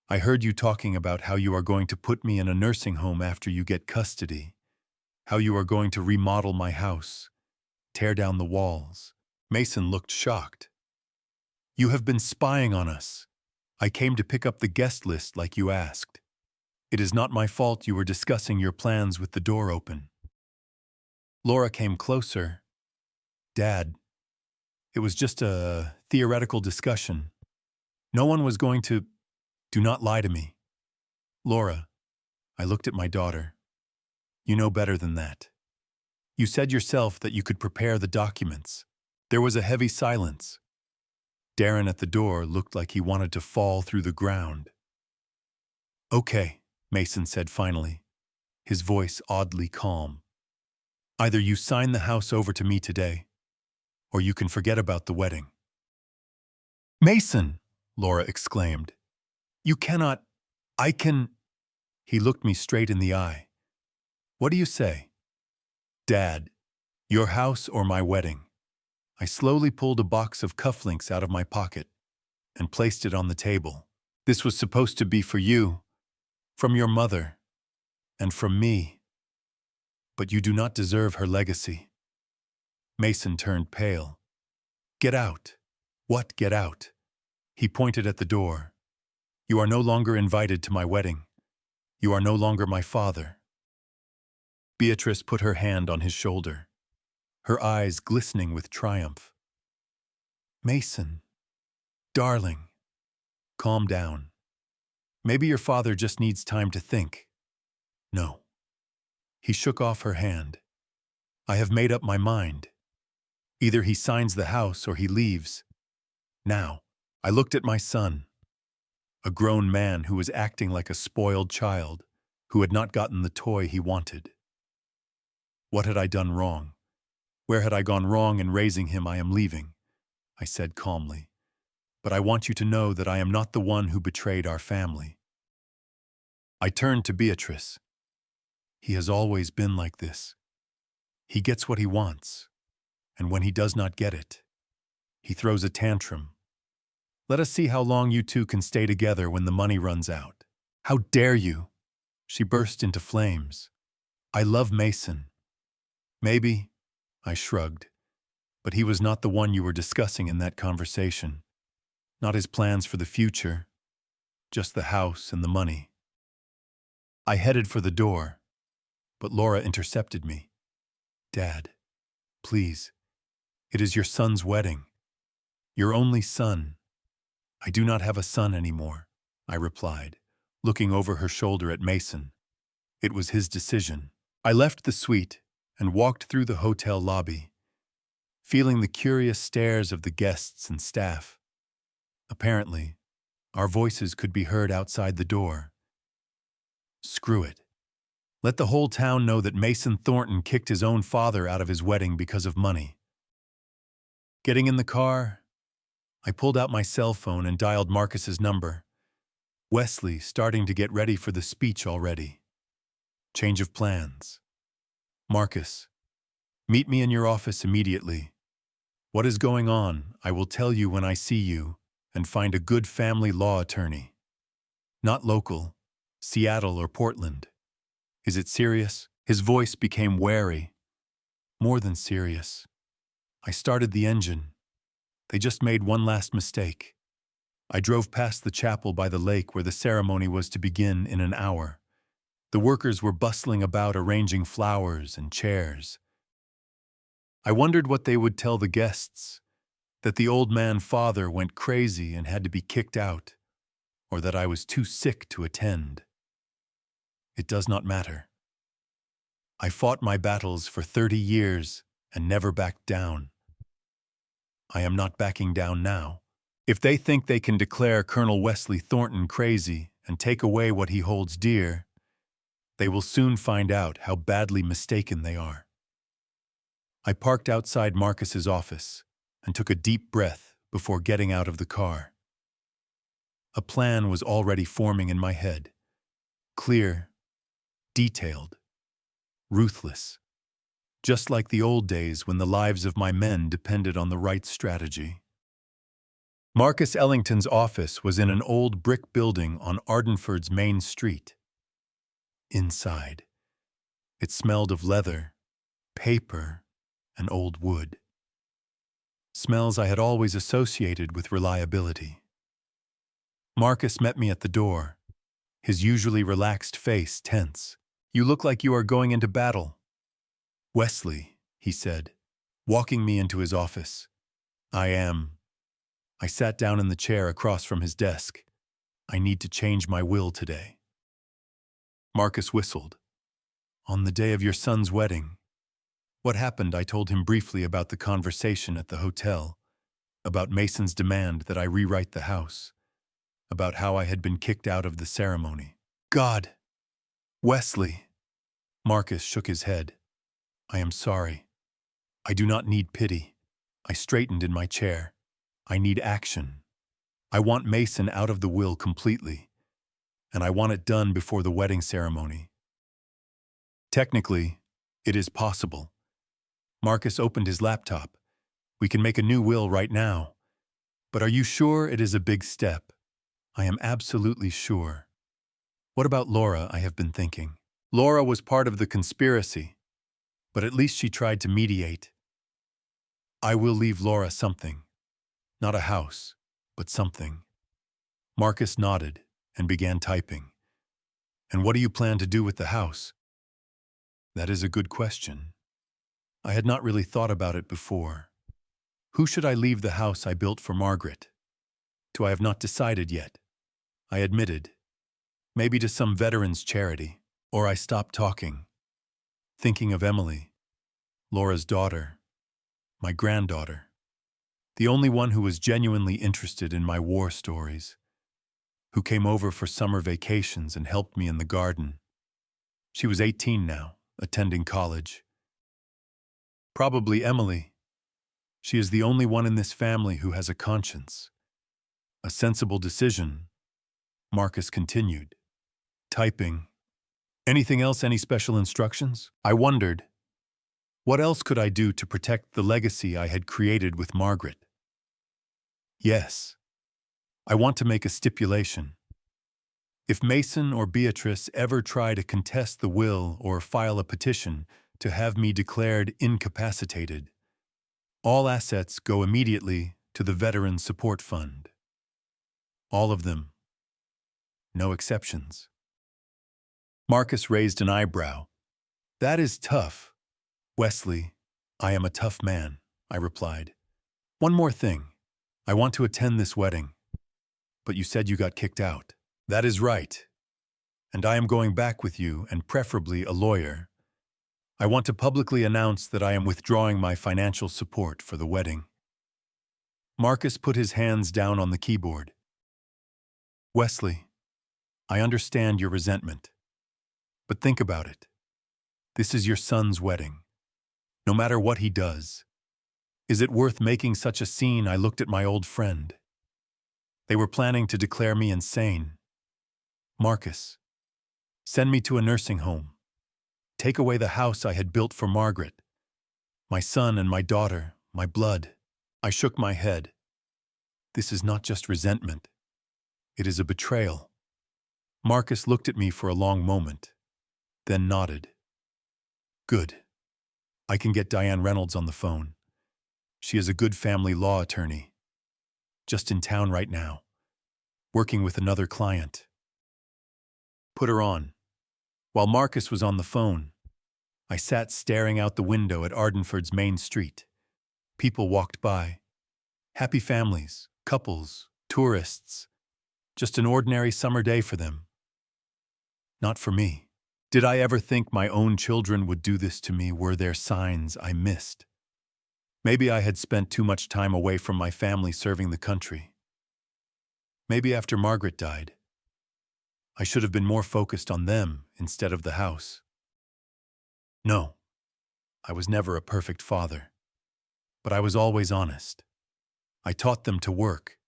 I heard you talking about how you are going to put me in a nursing home after you get custody, how you are going to remodel my house, tear down the walls. Mason looked shocked. You have been spying on us. I came to pick up the guest list like you asked. It is not my fault you were discussing your plans with the door open. Laura came closer. Dad, it was just a theoretical discussion. No one was going to... Do not lie to me. Laura, I looked at my daughter. You know better than that. You said yourself that you could prepare the documents. There was a heavy silence. Darren at the door looked like he wanted to fall through the ground. Okay, Mason said finally, his voice oddly calm. Either you sign the house over to me today, or you can forget about the wedding. Mason, Laura exclaimed. You cannot... I can... He looked me straight in the eye. What do you say? Dad, your house or my wedding? I slowly pulled a box of cufflinks out of my pocket and placed it on the table. This was supposed to be for you, from your mother, and from me. But you do not deserve her legacy. Mason turned pale. Get out. What, get out? He pointed at the door. You are no longer invited to my wedding. You are no longer my father. Beatrice put her hand on his shoulder, her eyes glistening with triumph. Mason, darling, calm down. Maybe your father just needs time to think. No. He shook off her hand. I have made up my mind. Either he signs the house or he leaves. Now, I looked at my son, a grown man who was acting like a spoiled child who had not gotten the toy he wanted. What had I done wrong? Where had I gone wrong in raising him? I am leaving, I said calmly. But I want you to know that I am not the one who betrayed our family. I turned to Beatrice. He has always been like this. He gets what he wants, and when he does not get it, he throws a tantrum. Let us see how long you two can stay together when the money runs out. How dare you? She burst into flames. I love Mason. Maybe, I shrugged, but he was not the one you were discussing in that conversation. Not his plans for the future, just the house and the money. I headed for the door, but Laura intercepted me. Dad, please, it is your son's wedding. Your only son. I do not have a son anymore, I replied, looking over her shoulder at Mason. It was his decision. I left the suite and walked through the hotel lobby, feeling the curious stares of the guests and staff. Apparently, our voices could be heard outside the door. Screw it. Let the whole town know that Mason Thornton kicked his own father out of his wedding because of money. Getting in the car, I pulled out my cell phone and dialed Marcus's number. Wesley, starting to get ready for the speech already. Change of plans. Marcus, meet me in your office immediately. What is going on, I will tell you when I see you, and find a good family law attorney. Not local, Seattle or Portland. Is it serious? His voice became wary. More than serious. I started the engine. They just made one last mistake. I drove past the chapel by the lake where the ceremony was to begin in an hour. The workers were bustling about arranging flowers and chairs. I wondered what they would tell the guests, that the old man father went crazy and had to be kicked out, or that I was too sick to attend. It does not matter. I fought my battles for 30 years and never backed down. I am not backing down now. If they think they can declare Colonel Wesley Thornton crazy and take away what he holds dear, they will soon find out how badly mistaken they are. I parked outside Marcus's office and took a deep breath before getting out of the car. A plan was already forming in my head. Clear, detailed, ruthless. Just like the old days when the lives of my men depended on the right strategy. Marcus Ellington's office was in an old brick building on Ardenford's main street. Inside, it smelled of leather, paper, and old wood. Smells I had always associated with reliability. Marcus met me at the door, his usually relaxed face tense. "You look like you are going into battle." "Wesley," he said, walking me into his office. "I am." I sat down in the chair across from his desk. "I need to change my will today." Marcus whistled. "On the day of your son's wedding." What happened, I told him briefly about the conversation at the hotel, about Mason's demand that I rewrite the house, about how I had been kicked out of the ceremony. "God! Wesley!" Marcus shook his head. "I am sorry. I do not need pity." I straightened in my chair. "I need action. I want Mason out of the will completely, and I want it done before the wedding ceremony." "Technically, it is possible." Marcus opened his laptop. "We can make a new will right now. But are you sure it is a big step?" "I am absolutely sure." "What about Laura?" I have been thinking. "Laura was part of the conspiracy, but at least she tried to mediate." "I will leave Laura something. Not a house, but something." Marcus nodded and began typing. "And what do you plan to do with the house?" "That is a good question. I had not really thought about it before. Who should I leave the house I built for Margaret? To I have not decided yet." I admitted. "Maybe to some veterans' charity." Or I stopped talking, thinking of Emily, Laura's daughter, my granddaughter, the only one who was genuinely interested in my war stories, who came over for summer vacations and helped me in the garden. She was 18 now, attending college. Probably Emily. She is the only one in this family who has a conscience. A sensible decision, Marcus continued, typing. "Anything else, any special instructions?" I wondered. What else could I do to protect the legacy I had created with Margaret? "Yes. I want to make a stipulation. If Mason or Beatrice ever try to contest the will or file a petition to have me declared incapacitated, all assets go immediately to the Veteran Support Fund. All of them. No exceptions." Marcus raised an eyebrow. "That is tough." "Wesley, I am a tough man," I replied. "One more thing. I want to attend this wedding." "But you said you got kicked out." "That is right. And I am going back with you, and preferably a lawyer. I want to publicly announce that I am withdrawing my financial support for the wedding." Marcus put his hands down on the keyboard. "Wesley, I understand your resentment. But think about it. This is your son's wedding. No matter what he does. Is it worth making such a scene? I looked at my old friend. They were planning to declare me insane. Marcus, send me to a nursing home. Take away the house I had built for Margaret. My son and my daughter, my blood. I shook my head. This is not just resentment. It is a betrayal. Marcus looked at me for a long moment, then nodded. Good. I can get Diane Reynolds on the phone. She is a good family law attorney. Just in town right now, working with another client. Put her on. While Marcus was on the phone, I sat staring out the window at Ardenford's main street. People walked by. Happy families, couples, tourists. Just an ordinary summer day for them. Not for me. Did I ever think my own children would do this to me? Were there signs I missed? Maybe I had spent too much time away from my family serving the country. Maybe after Margaret died, I should have been more focused on them instead of the house. No, I was never a perfect father, but I was always honest. I taught them to work,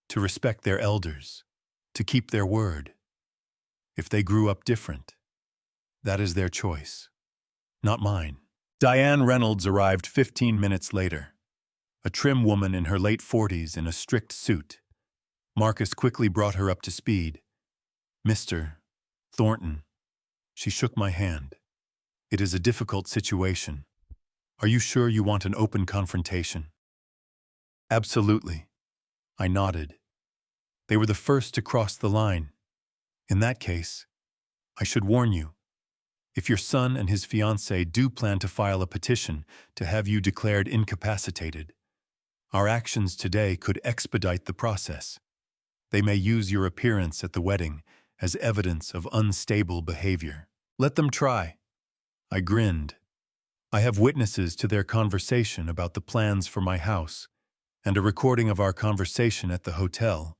to respect their elders, to keep their word. If they grew up different, that is their choice, not mine. Diane Reynolds arrived 15 minutes later, a trim woman in her late 40s in a strict suit. Marcus quickly brought her up to speed. Mr. Thornton. She shook my hand. It is a difficult situation. Are you sure you want an open confrontation? Absolutely. I nodded. They were the first to cross the line. In that case, I should warn you. If your son and his fiancée do plan to file a petition to have you declared incapacitated, our actions today could expedite the process. They may use your appearance at the wedding as evidence of unstable behavior. Let them try. I grinned. I have witnesses to their conversation about the plans for my house and a recording of our conversation at the hotel.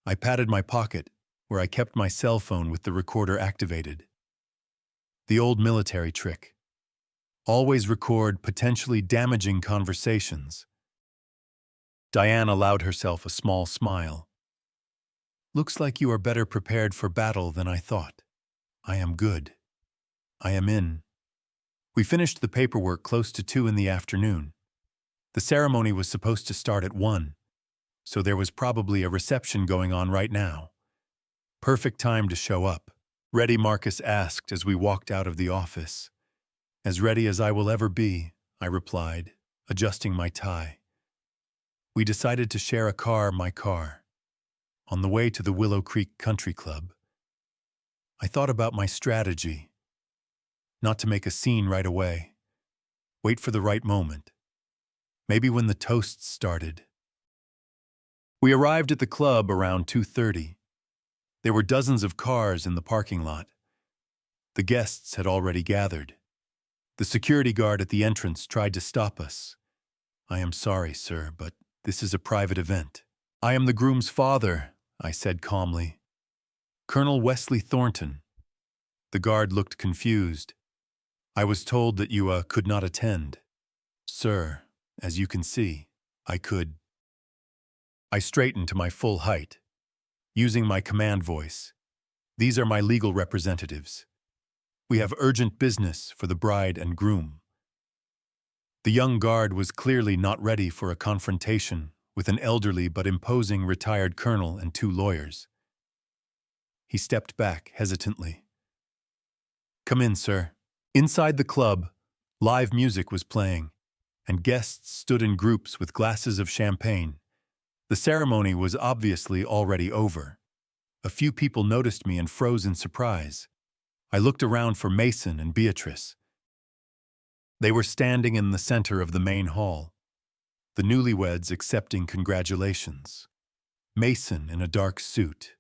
I patted my pocket, where I kept my cell phone with the recorder activated. The old military trick. Always record potentially damaging conversations. Diane allowed herself a small smile. Looks like you are better prepared for battle than I thought. I am good. I am in. We finished the paperwork close to 2 in the afternoon. The ceremony was supposed to start at 1, so there was probably a reception going on right now. Perfect time to show up. Ready? Marcus asked as we walked out of the office. As ready as I will ever be, I replied, adjusting my tie. We decided to share my car. On the way to the Willow Creek Country Club, I thought about my strategy. Not to make a scene right away. Wait for the right moment. Maybe when the toasts started. We arrived at the club around 2:30. There were dozens of cars in the parking lot. The guests had already gathered. The security guard at the entrance tried to stop us. I am sorry, sir, but this is a private event. I am the groom's father, I said calmly. Colonel Wesley Thornton. The guard looked confused. I was told that you could not attend. Sir, as you can see, I could. I straightened to my full height, using my command voice. These are my legal representatives. We have urgent business for the bride and groom. The young guard was clearly not ready for a confrontation with an elderly but imposing retired colonel and 2 lawyers. He stepped back hesitantly. Come in, sir. Inside the club, live music was playing, and guests stood in groups with glasses of champagne. The ceremony was obviously already over. A few people noticed me and froze in surprise. I looked around for Mason and Beatrice. They were standing in the center of the main hall, the newlyweds accepting congratulations. Mason in a dark suit,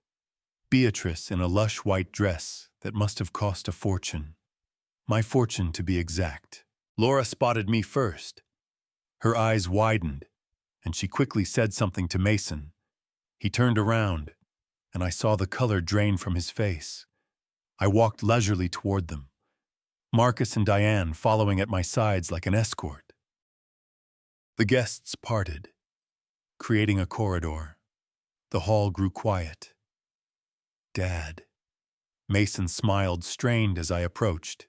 Beatrice in a lush white dress that must have cost a fortune. My fortune, to be exact. Laura spotted me first. Her eyes widened, and she quickly said something to Mason. He turned around, and I saw the color drain from his face. I walked leisurely toward them. Marcus and Diane following at my sides like an escort. The guests parted, creating a corridor. The hall grew quiet. Dad. Mason smiled, strained as I approached.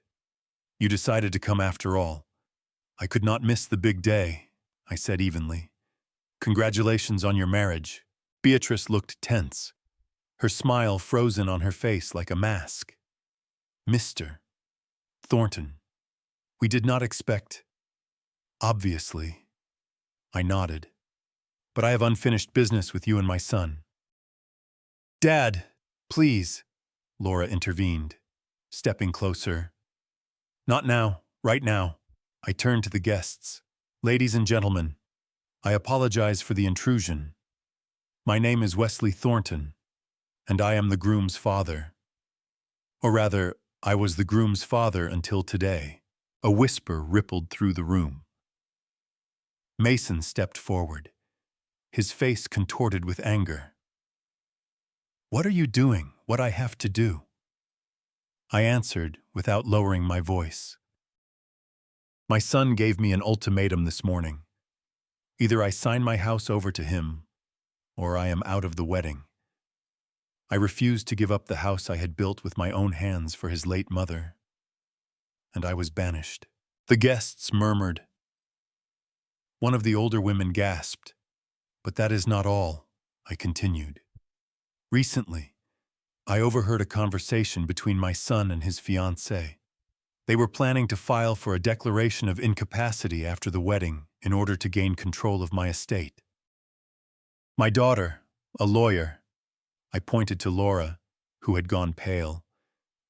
You decided to come after all. I could not miss the big day, I said evenly. Congratulations on your marriage. Beatrice looked tense, her smile frozen on her face like a mask. Mr. Thornton, we did not expect. Obviously. I nodded. But I have unfinished business with you and my son. Dad, please, Laura intervened, stepping closer. Not now, right now. I turned to the guests. Ladies and gentlemen, I apologize for the intrusion. My name is Wesley Thornton, and I am the groom's father. Or rather, I was the groom's father until today. A whisper rippled through the room. Mason stepped forward, his face contorted with anger. What are you doing? What I have to do? I answered without lowering my voice. My son gave me an ultimatum this morning. Either I sign my house over to him, or I am out of the wedding. I refused to give up the house I had built with my own hands for his late mother, and I was banished. The guests murmured. One of the older women gasped. But that is not all, I continued. Recently, I overheard a conversation between my son and his fiancée. They were planning to file for a declaration of incapacity after the wedding in order to gain control of my estate. My daughter, a lawyer, I pointed to Laura, who had gone pale,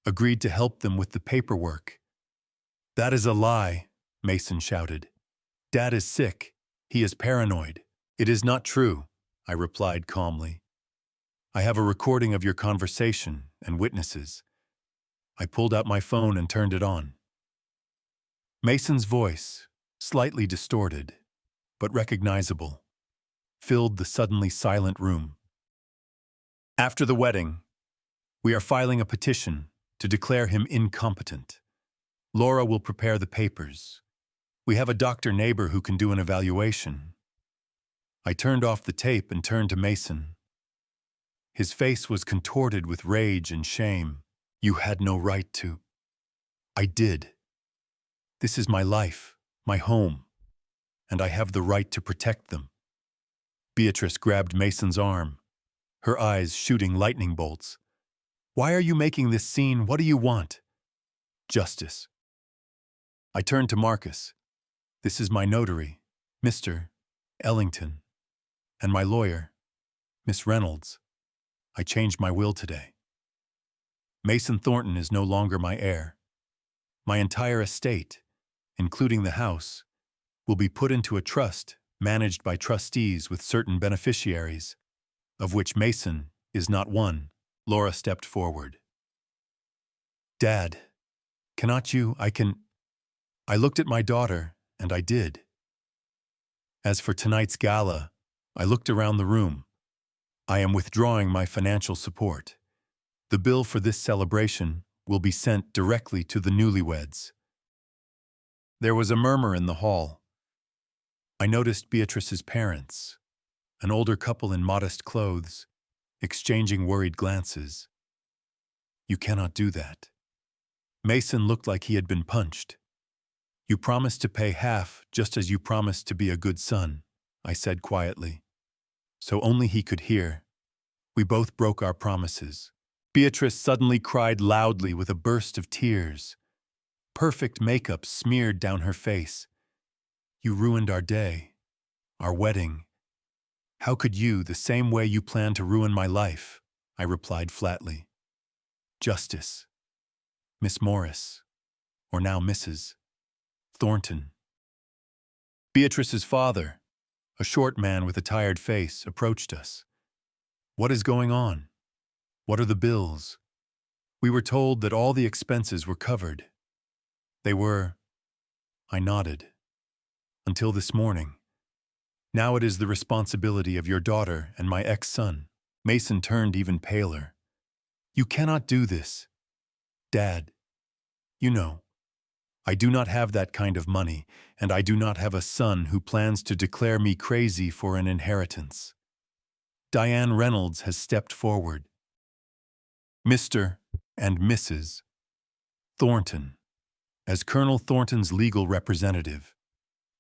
agreed to help them with the paperwork. That is a lie, Mason shouted. Dad is sick. He is paranoid. It is not true, I replied calmly. I have a recording of your conversation and witnesses. I pulled out my phone and turned it on. Mason's voice, slightly distorted, but recognizable, filled the suddenly silent room. After the wedding, we are filing a petition to declare him incompetent. Laura will prepare the papers. We have a doctor neighbor who can do an evaluation. I turned off the tape and turned to Mason. His face was contorted with rage and shame. You had no right to. I did. This is my life, my home, and I have the right to protect them. Beatrice grabbed Mason's arm, her eyes shooting lightning bolts. Why are you making this scene? What do you want? Justice. I turned to Marcus. This is my notary, Mr. Ellington, and my lawyer, Miss Reynolds. I changed my will today. Mason Thornton is no longer my heir. My entire estate, including the house, will be put into a trust managed by trustees with certain beneficiaries, of which Mason is not one. Laura stepped forward. Dad, cannot you? I looked at my daughter, and I did. As for tonight's gala, I looked around the room. I am withdrawing my financial support. The bill for this celebration will be sent directly to the newlyweds. There was a murmur in the hall. I noticed Beatrice's parents, an older couple in modest clothes, exchanging worried glances. You cannot do that. Mason looked like he had been punched. You promised to pay half just as you promised to be a good son, I said quietly. So only he could hear. We both broke our promises. Beatrice suddenly cried loudly with a burst of tears. Perfect makeup smeared down her face. You ruined our day, our wedding. How could you, the same way you planned to ruin my life? I replied flatly. Justice. Miss Morris, or now Mrs. Thornton. Beatrice's father, a short man with a tired face, approached us. What is going on? What are the bills? We were told that all the expenses were covered. They were. I nodded. Until this morning. Now it is the responsibility of your daughter and my ex-son. Mason turned even paler. You cannot do this. Dad, you know, I do not have that kind of money, and I do not have a son who plans to declare me crazy for an inheritance. Diane Reynolds has stepped forward. Mr. and Mrs. Thornton, as Colonel Thornton's legal representative,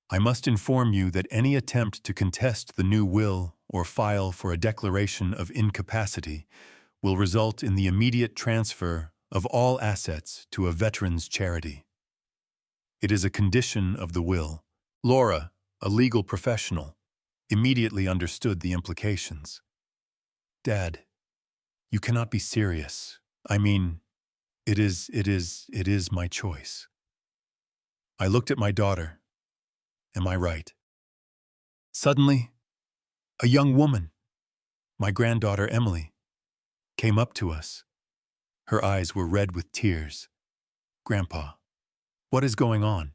I must inform you that any attempt to contest the new will or file for a declaration of incapacity will result in the immediate transfer of all assets to a veterans' charity. It is a condition of the will. Laura, a legal professional, immediately understood the implications. Dad, you cannot be serious. I mean, it is my choice. I looked at my daughter. Am I right? Suddenly, a young woman, my granddaughter Emily, came up to us. Her eyes were red with tears. Grandpa, what is going on?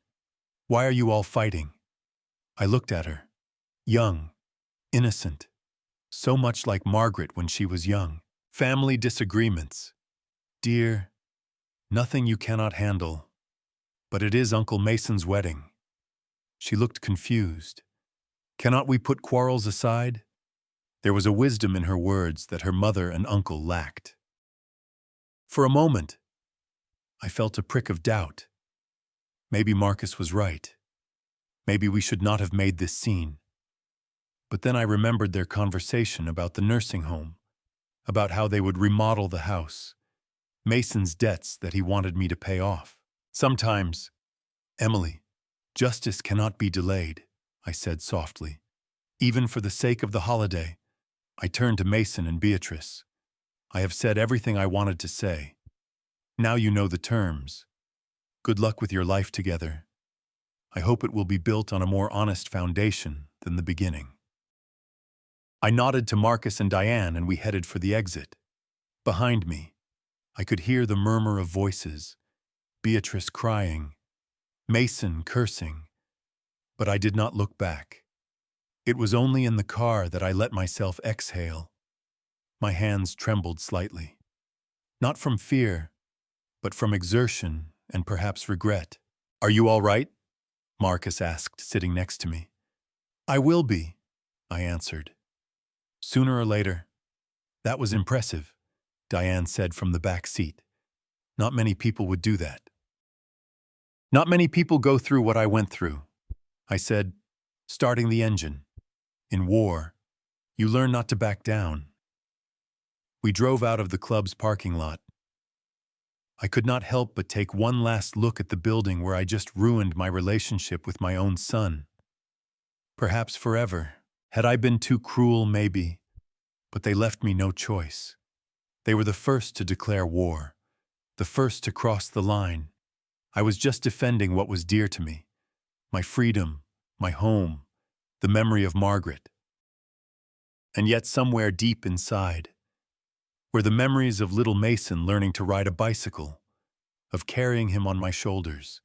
Why are you all fighting? I looked at her. Young, innocent, so much like Margaret when she was young. Family disagreements. Dear, nothing you cannot handle. But it is Uncle Mason's wedding. She looked confused. Cannot we put quarrels aside? There was a wisdom in her words that her mother and uncle lacked. For a moment, I felt a prick of doubt. Maybe Marcus was right. Maybe we should not have made this scene. But then I remembered their conversation about the nursing home, about how they would remodel the house, Mason's debts that he wanted me to pay off. Sometimes, Emily, justice cannot be delayed, I said softly. Even for the sake of the holiday, I turned to Mason and Beatrice. I have said everything I wanted to say. Now you know the terms. Good luck with your life together. I hope it will be built on a more honest foundation than the beginning. I nodded to Marcus and Diane and we headed for the exit. Behind me, I could hear the murmur of voices, Beatrice crying, Mason cursing, but I did not look back. It was only in the car that I let myself exhale. My hands trembled slightly. Not from fear, but from exertion and perhaps regret. Are you all right? Marcus asked, sitting next to me. I will be, I answered. Sooner or later. That was impressive, Diane said from the back seat. Not many people would do that. Not many people go through what I went through, I said, starting the engine. In war, you learn not to back down. We drove out of the club's parking lot. I could not help but take one last look at the building where I just ruined my relationship with my own son. Perhaps forever. Had I been too cruel, maybe. But they left me no choice. They were the first to declare war, the first to cross the line. I was just defending what was dear to me, my freedom, my home, the memory of Margaret. And yet somewhere deep inside were the memories of little Mason learning to ride a bicycle, of carrying him on my shoulders,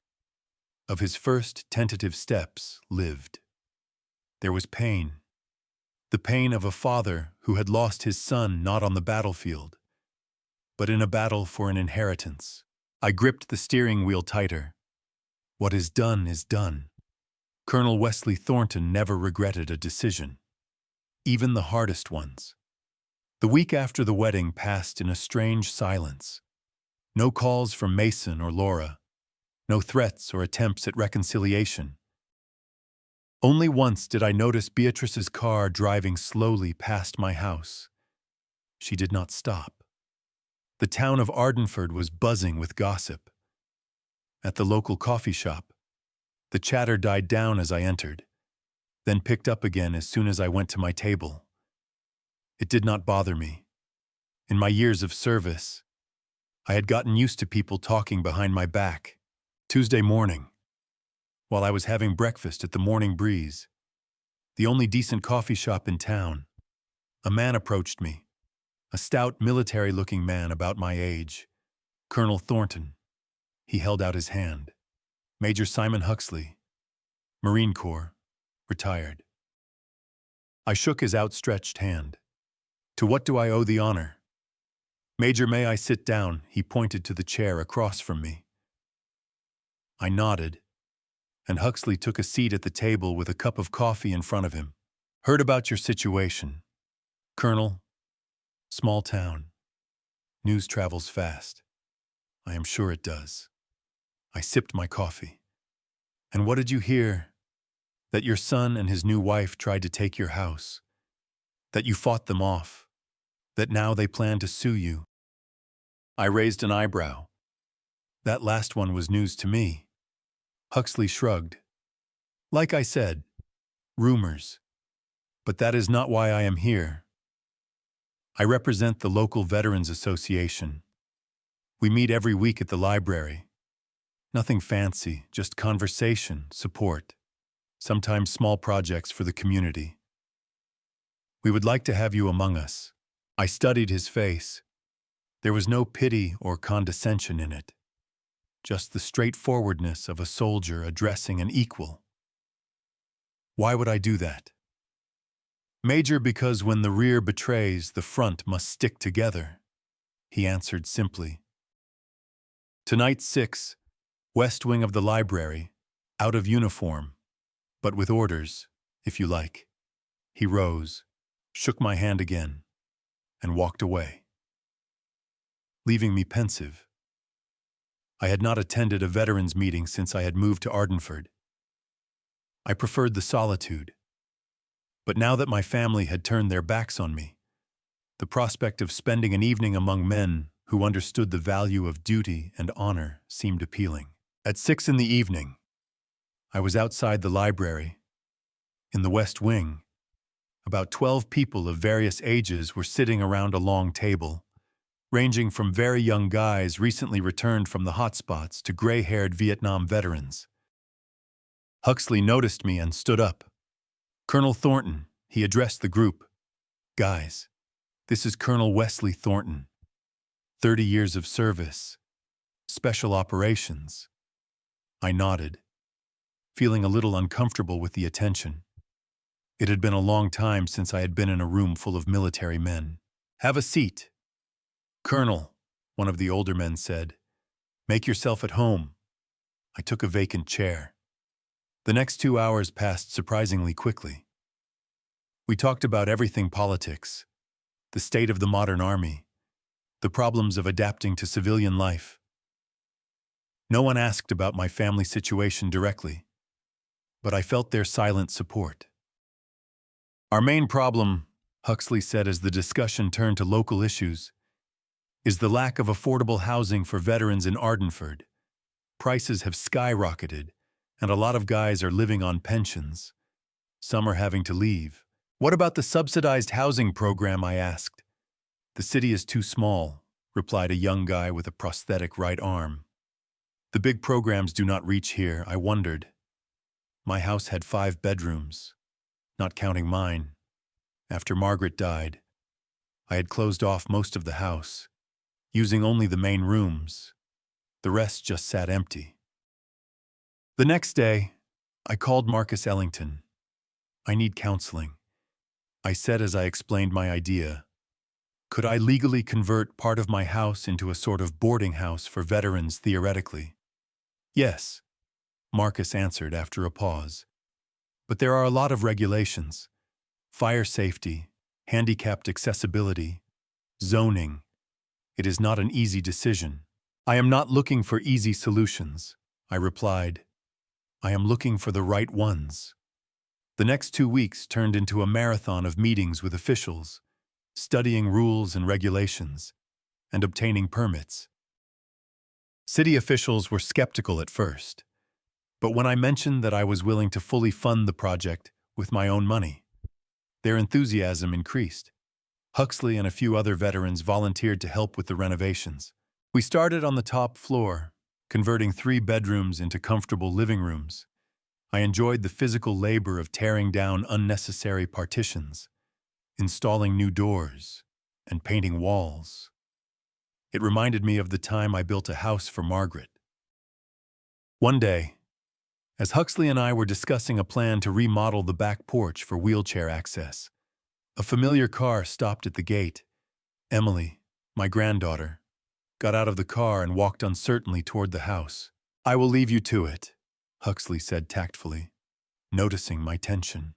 of his first tentative steps lived. There was pain, the pain of a father who had lost his son not on the battlefield, but in a battle for an inheritance. I gripped the steering wheel tighter. What is done is done. Colonel Wesley Thornton never regretted a decision, even the hardest ones. The week after the wedding passed in a strange silence. No calls from Mason or Laura, no threats or attempts at reconciliation. Only once did I notice Beatrice's car driving slowly past my house. She did not stop. The town of Ardenford was buzzing with gossip. At the local coffee shop, the chatter died down as I entered, then picked up again as soon as I went to my table. It did not bother me. In my years of service, I had gotten used to people talking behind my back. Tuesday morning, while I was having breakfast at the Morning Breeze, the only decent coffee shop in town, a man approached me, a stout military-looking man about my age, Colonel Thornton. He held out his hand. Major Simon Huxley, Marine Corps, retired. I shook his outstretched hand. To what do I owe the honor? Major, may I sit down? He pointed to the chair across from me. I nodded, and Huxley took a seat at the table with a cup of coffee in front of him. Heard about your situation, Colonel. Small town. News travels fast. I am sure it does. I sipped my coffee. And what did you hear? That your son and his new wife tried to take your house. That you fought them off. That now they plan to sue you. I raised an eyebrow. That last one was news to me. Huxley shrugged. Like I said, rumors. But that is not why I am here. I represent the local Veterans Association. We meet every week at the library. Nothing fancy, just conversation, support. Sometimes small projects for the community. We would like to have you among us. I studied his face. There was no pity or condescension in it. Just the straightforwardness of a soldier addressing an equal. Why would I do that? Major, because when the rear betrays, the front must stick together, he answered simply. Tonight 6, west wing of the library, out of uniform, but with orders, if you like. He rose, shook my hand again, and walked away, leaving me pensive. I had not attended a veterans meeting since I had moved to Ardenford. I preferred the solitude. But now that my family had turned their backs on me, the prospect of spending an evening among men who understood the value of duty and honor seemed appealing. At 6 in the evening, I was outside the library. In the west wing, about 12 people of various ages were sitting around a long table, ranging from very young guys recently returned from the hotspots to gray-haired Vietnam veterans. Huxley noticed me and stood up. Colonel Thornton, he addressed the group. Guys, this is Colonel Wesley Thornton. 30 years of service. Special operations. I nodded, feeling a little uncomfortable with the attention. It had been a long time since I had been in a room full of military men. Have a seat. Colonel, one of the older men said. Make yourself at home. I took a vacant chair. The next 2 hours passed surprisingly quickly. We talked about everything: politics, the state of the modern army, the problems of adapting to civilian life. No one asked about my family situation directly, but I felt their silent support. Our main problem, Huxley said as the discussion turned to local issues, is the lack of affordable housing for veterans in Ardenford. Prices have skyrocketed, and a lot of guys are living on pensions. Some are having to leave. What about the subsidized housing program? I asked. The city is too small, replied a young guy with a prosthetic right arm. The big programs do not reach here. I wondered. My house had 5 bedrooms, not counting mine. After Margaret died, I had closed off most of the house, using only the main rooms. The rest just sat empty. The next day, I called Marcus Ellington. I need counseling, I said as I explained my idea. Could I legally convert part of my house into a sort of boarding house for veterans theoretically? Yes, Marcus answered after a pause. But there are a lot of regulations. Fire safety, handicapped accessibility, zoning. It is not an easy decision. I am not looking for easy solutions, I replied. I am looking for the right ones. The next 2 weeks turned into a marathon of meetings with officials, studying rules and regulations, and obtaining permits. City officials were skeptical at first, but when I mentioned that I was willing to fully fund the project with my own money, their enthusiasm increased. Huxley and a few other veterans volunteered to help with the renovations. We started on the top floor, converting 3 bedrooms into comfortable living rooms. I enjoyed the physical labor of tearing down unnecessary partitions, installing new doors, and painting walls. It reminded me of the time I built a house for Margaret. One day, as Huxley and I were discussing a plan to remodel the back porch for wheelchair access, a familiar car stopped at the gate. Emily, my granddaughter, got out of the car and walked uncertainly toward the house. I will leave you to it, Huxley said tactfully, noticing my tension.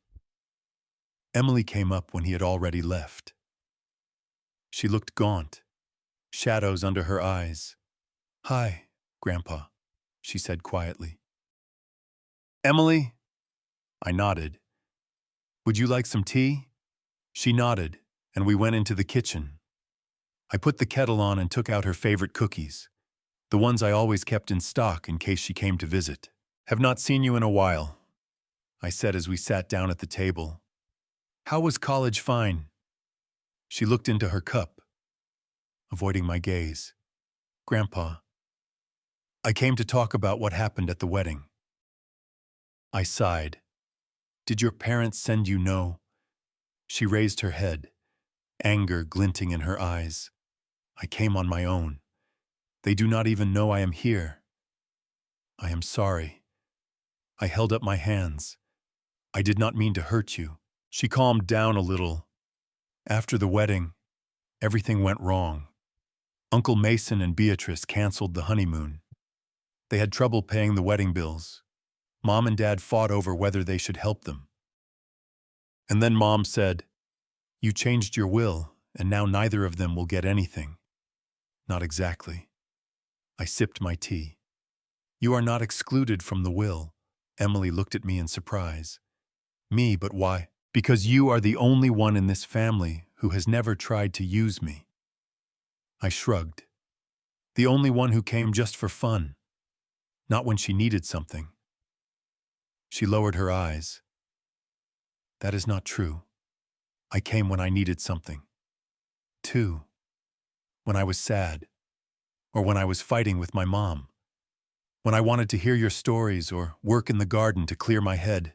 Emily came up when he had already left. She looked gaunt, shadows under her eyes. Hi, Grandpa, she said quietly. Emily? I nodded. Would you like some tea? She nodded, and we went into the kitchen. I put the kettle on and took out her favorite cookies, the ones I always kept in stock in case she came to visit. Have not seen you in a while, I said as we sat down at the table. How was college? Fine. She looked into her cup, avoiding my gaze. Grandpa, I came to talk about what happened at the wedding. I sighed. Did your parents send you? No. She raised her head, anger glinting in her eyes. I came on my own. They do not even know I am here. I am sorry. I held up my hands. I did not mean to hurt you. She calmed down a little. After the wedding, everything went wrong. Uncle Mason and Beatrice canceled the honeymoon. They had trouble paying the wedding bills. Mom and Dad fought over whether they should help them. And then Mom said, "You changed your will, and now neither of them will get anything." Not exactly. I sipped my tea. You are not excluded from the will. Emily looked at me in surprise. Me, but why? Because you are the only one in this family who has never tried to use me. I shrugged. The only one who came just for fun, not when she needed something. She lowered her eyes. That is not true. I came when I needed something. Too. When I was sad, or when I was fighting with my mom. When I wanted to hear your stories or work in the garden to clear my head.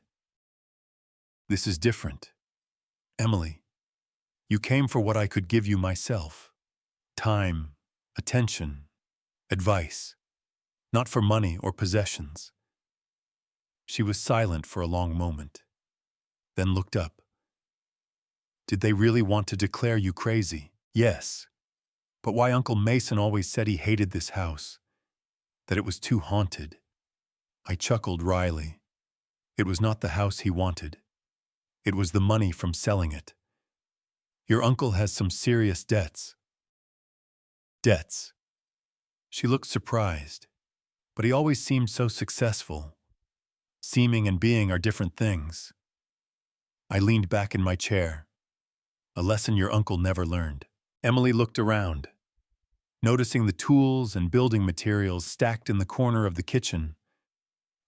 This is different. Emily, you came for what I could give you myself. Time, attention, advice. Not for money or possessions. She was silent for a long moment, then looked up. Did they really want to declare you crazy? Yes. But why Uncle Mason always said he hated this house, that it was too haunted. I chuckled wryly. It was not the house he wanted. It was the money from selling it. Your uncle has some serious debts. Debts. She looked surprised, but he always seemed so successful. Seeming and being are different things. I leaned back in my chair. A lesson your uncle never learned. Emily looked around, noticing the tools and building materials stacked in the corner of the kitchen.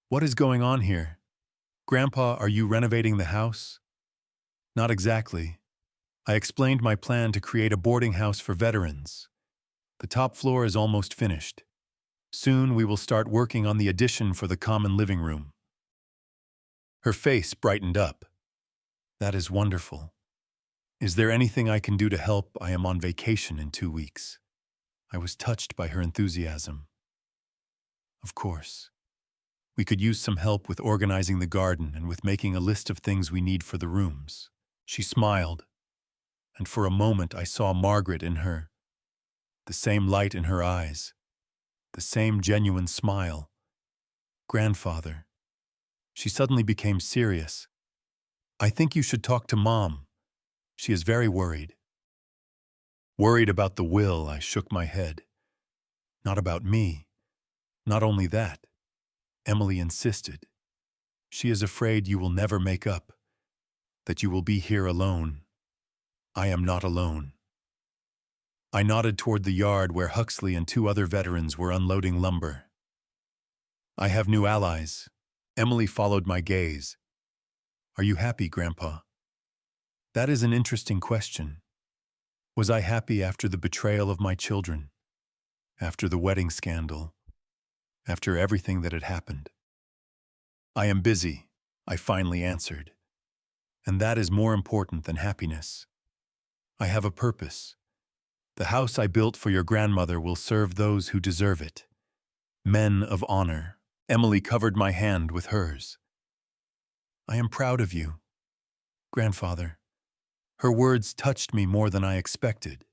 What is going on here? Grandpa, are you renovating the house? Not exactly. I explained my plan to create a boarding house for veterans. The top floor is almost finished. Soon we will start working on the addition for the common living room. Her face brightened up. That is wonderful. Is there anything I can do to help? I am on vacation in 2 weeks. I was touched by her enthusiasm. Of course. We could use some help with organizing the garden and with making a list of things we need for the rooms. She smiled, and for a moment I saw Margaret in her. The same light in her eyes. The same genuine smile. Grandfather. She suddenly became serious. I think you should talk to Mom. She is very worried. Worried about the will, I shook my head. Not about me. Not only that. Emily insisted. She is afraid you will never make up, that you will be here alone. I am not alone. I nodded toward the yard where Huxley and 2 other veterans were unloading lumber. I have new allies. Emily followed my gaze. Are you happy, Grandpa? That is an interesting question. Was I happy after the betrayal of my children? After the wedding scandal? After everything that had happened? I am busy, I finally answered. And that is more important than happiness. I have a purpose. The house I built for your grandmother will serve those who deserve it. Men of honor. Emily covered my hand with hers. I am proud of you, Grandfather. Her words touched me more than I expected.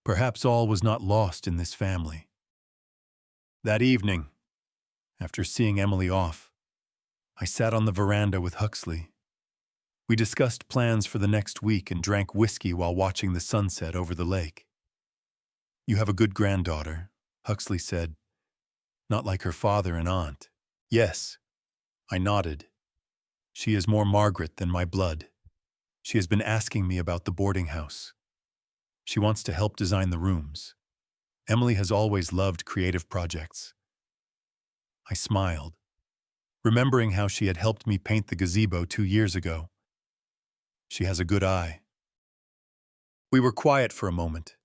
Perhaps all was not lost in this family. That evening, After seeing Emily off, I sat on the veranda with Huxley. We discussed plans for the next week and drank whiskey while watching the sunset over the lake. "You have a good granddaughter," Huxley said, "not like her father and aunt." "Yes," I nodded. "She is more Margaret than my blood. She has been asking me about the boarding house. She wants to help design the rooms. Emily has always loved creative projects." I smiled, remembering how she had helped me paint the gazebo 2 years ago. She has a good eye. We were quiet for a moment,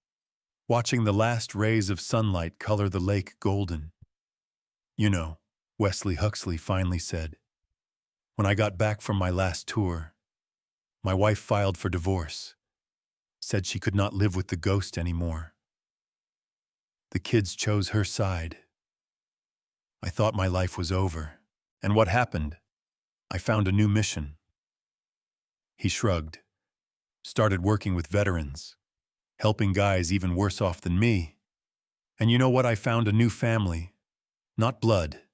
watching the last rays of sunlight color the lake golden. "You know," Wesley Huxley finally said, "when I got back from my last tour, my wife filed for divorce, said she could not live with the ghost anymore. The kids chose her side. I thought my life was over. And what happened? I found a new mission." He shrugged, "Started working with veterans, helping guys even worse off than me. And you know what? I found a new family. Not blood,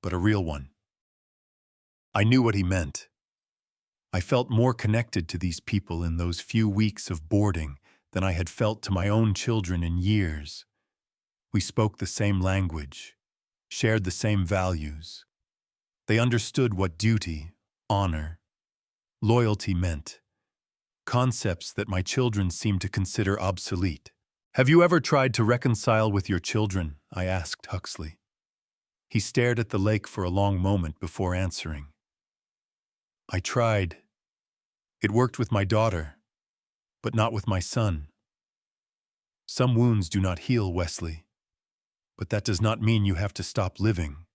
but a real one." I knew what he meant. I felt more connected to these people in those few weeks of boarding than I had felt to my own children in years. We spoke the same language, shared the same values. They understood what duty, honor, loyalty meant, concepts that my children seemed to consider obsolete. "Have you ever tried to reconcile with your children?" I asked Huxley. He stared at the lake for a long moment before answering. "I tried. It worked with my daughter, but not with my son. Some wounds do not heal, Wesley, but that does not mean you have to stop living."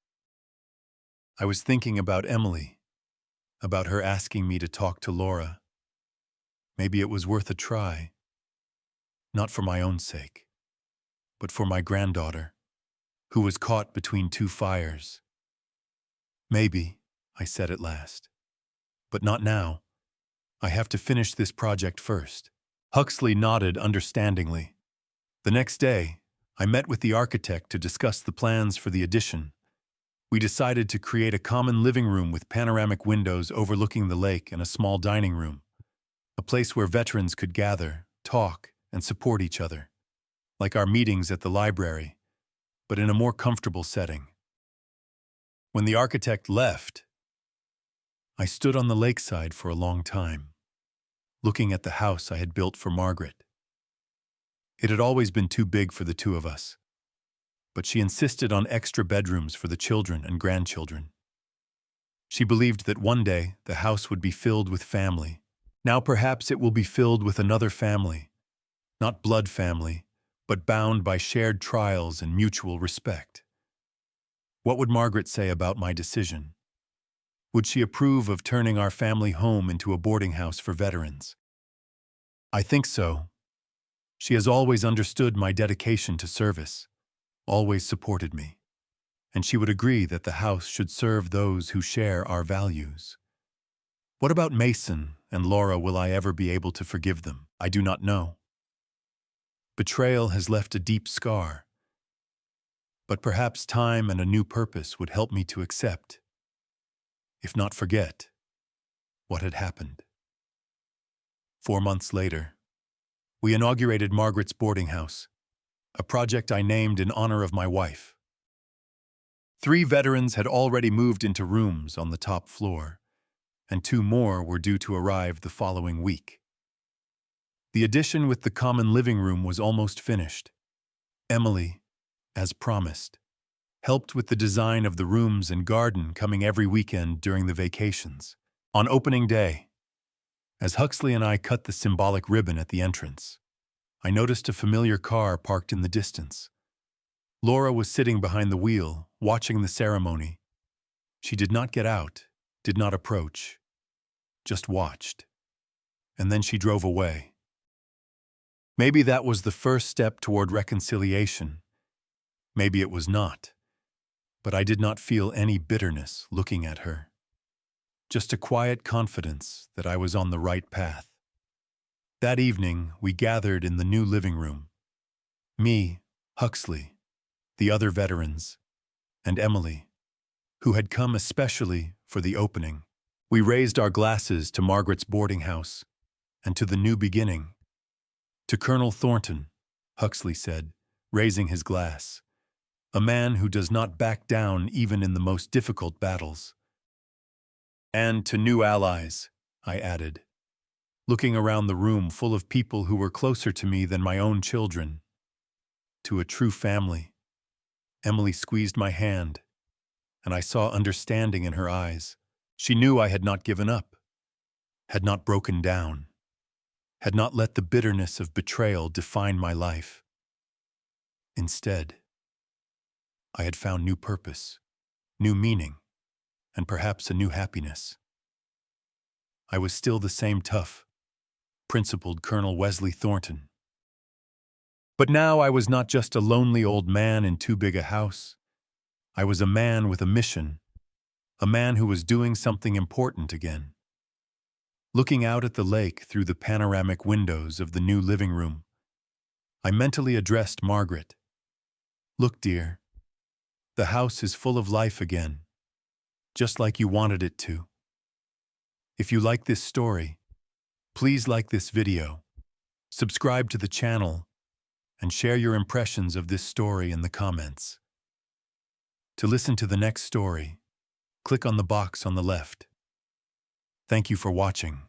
I was thinking about Emily, about her asking me to talk to Laura. Maybe it was worth a try, not for my own sake, but for my granddaughter, who was caught between two fires. "Maybe," I said at last, "but not now. I have to finish this project first." Huxley nodded understandingly. The next day, I met with the architect to discuss the plans for the addition. We decided to create a common living room with panoramic windows overlooking the lake and a small dining room, a place where veterans could gather, talk, and support each other, like our meetings at the library, but in a more comfortable setting. When the architect left, I stood on the lakeside for a long time, looking at the house I had built for Margaret. It had always been too big for the two of us, but she insisted on extra bedrooms for the children and grandchildren. She believed that one day the house would be filled with family. Now perhaps it will be filled with another family, not blood family, but bound by shared trials and mutual respect. What would Margaret say about my decision? Would she approve of turning our family home into a boarding house for veterans? I think so. She has always understood my dedication to service, always supported me, and she would agree that the house should serve those who share our values. What about Mason and Laura? Will I ever be able to forgive them? I do not know. Betrayal has left a deep scar, but perhaps time and a new purpose would help me to accept, if not forget, what had happened. 4 months later, we inaugurated Margaret's boarding house, a project I named in honor of my wife. 3 veterans had already moved into rooms on the top floor, and 2 more were due to arrive the following week. The addition with the common living room was almost finished. Emily, as promised, helped with the design of the rooms and garden, coming every weekend during the vacations. On opening day, as Huxley and I cut the symbolic ribbon at the entrance, I noticed a familiar car parked in the distance. Laura was sitting behind the wheel, watching the ceremony. She did not get out, did not approach, just watched. And then she drove away. Maybe that was the first step toward reconciliation. Maybe it was not. But I did not feel any bitterness looking at her. Just a quiet confidence that I was on the right path. That evening, we gathered in the new living room. Me, Huxley, the other veterans, and Emily, who had come especially for the opening. We raised our glasses to Margaret's boarding house and to the new beginning. To Colonel Thornton, Huxley said, raising his glass, a man who does not back down even in the most difficult battles. And to new allies, I added, looking around the room full of people who were closer to me than my own children. To a true family. Emily squeezed my hand, and I saw understanding in her eyes. She knew I had not given up, had not broken down, had not let the bitterness of betrayal define my life. Instead, I had found new purpose, new meaning, and perhaps a new happiness. I was still the same tough, principled Colonel Wesley Thornton. But now I was not just a lonely old man in too big a house. I was a man with a mission, a man who was doing something important again. Looking out at the lake through the panoramic windows of the new living room, I mentally addressed Margaret. Look, dear, the house is full of life again, just like you wanted it to. If you like this story, please like this video, subscribe to the channel, and share your impressions of this story in the comments. To listen to the next story, click on the box on the left. Thank you for watching.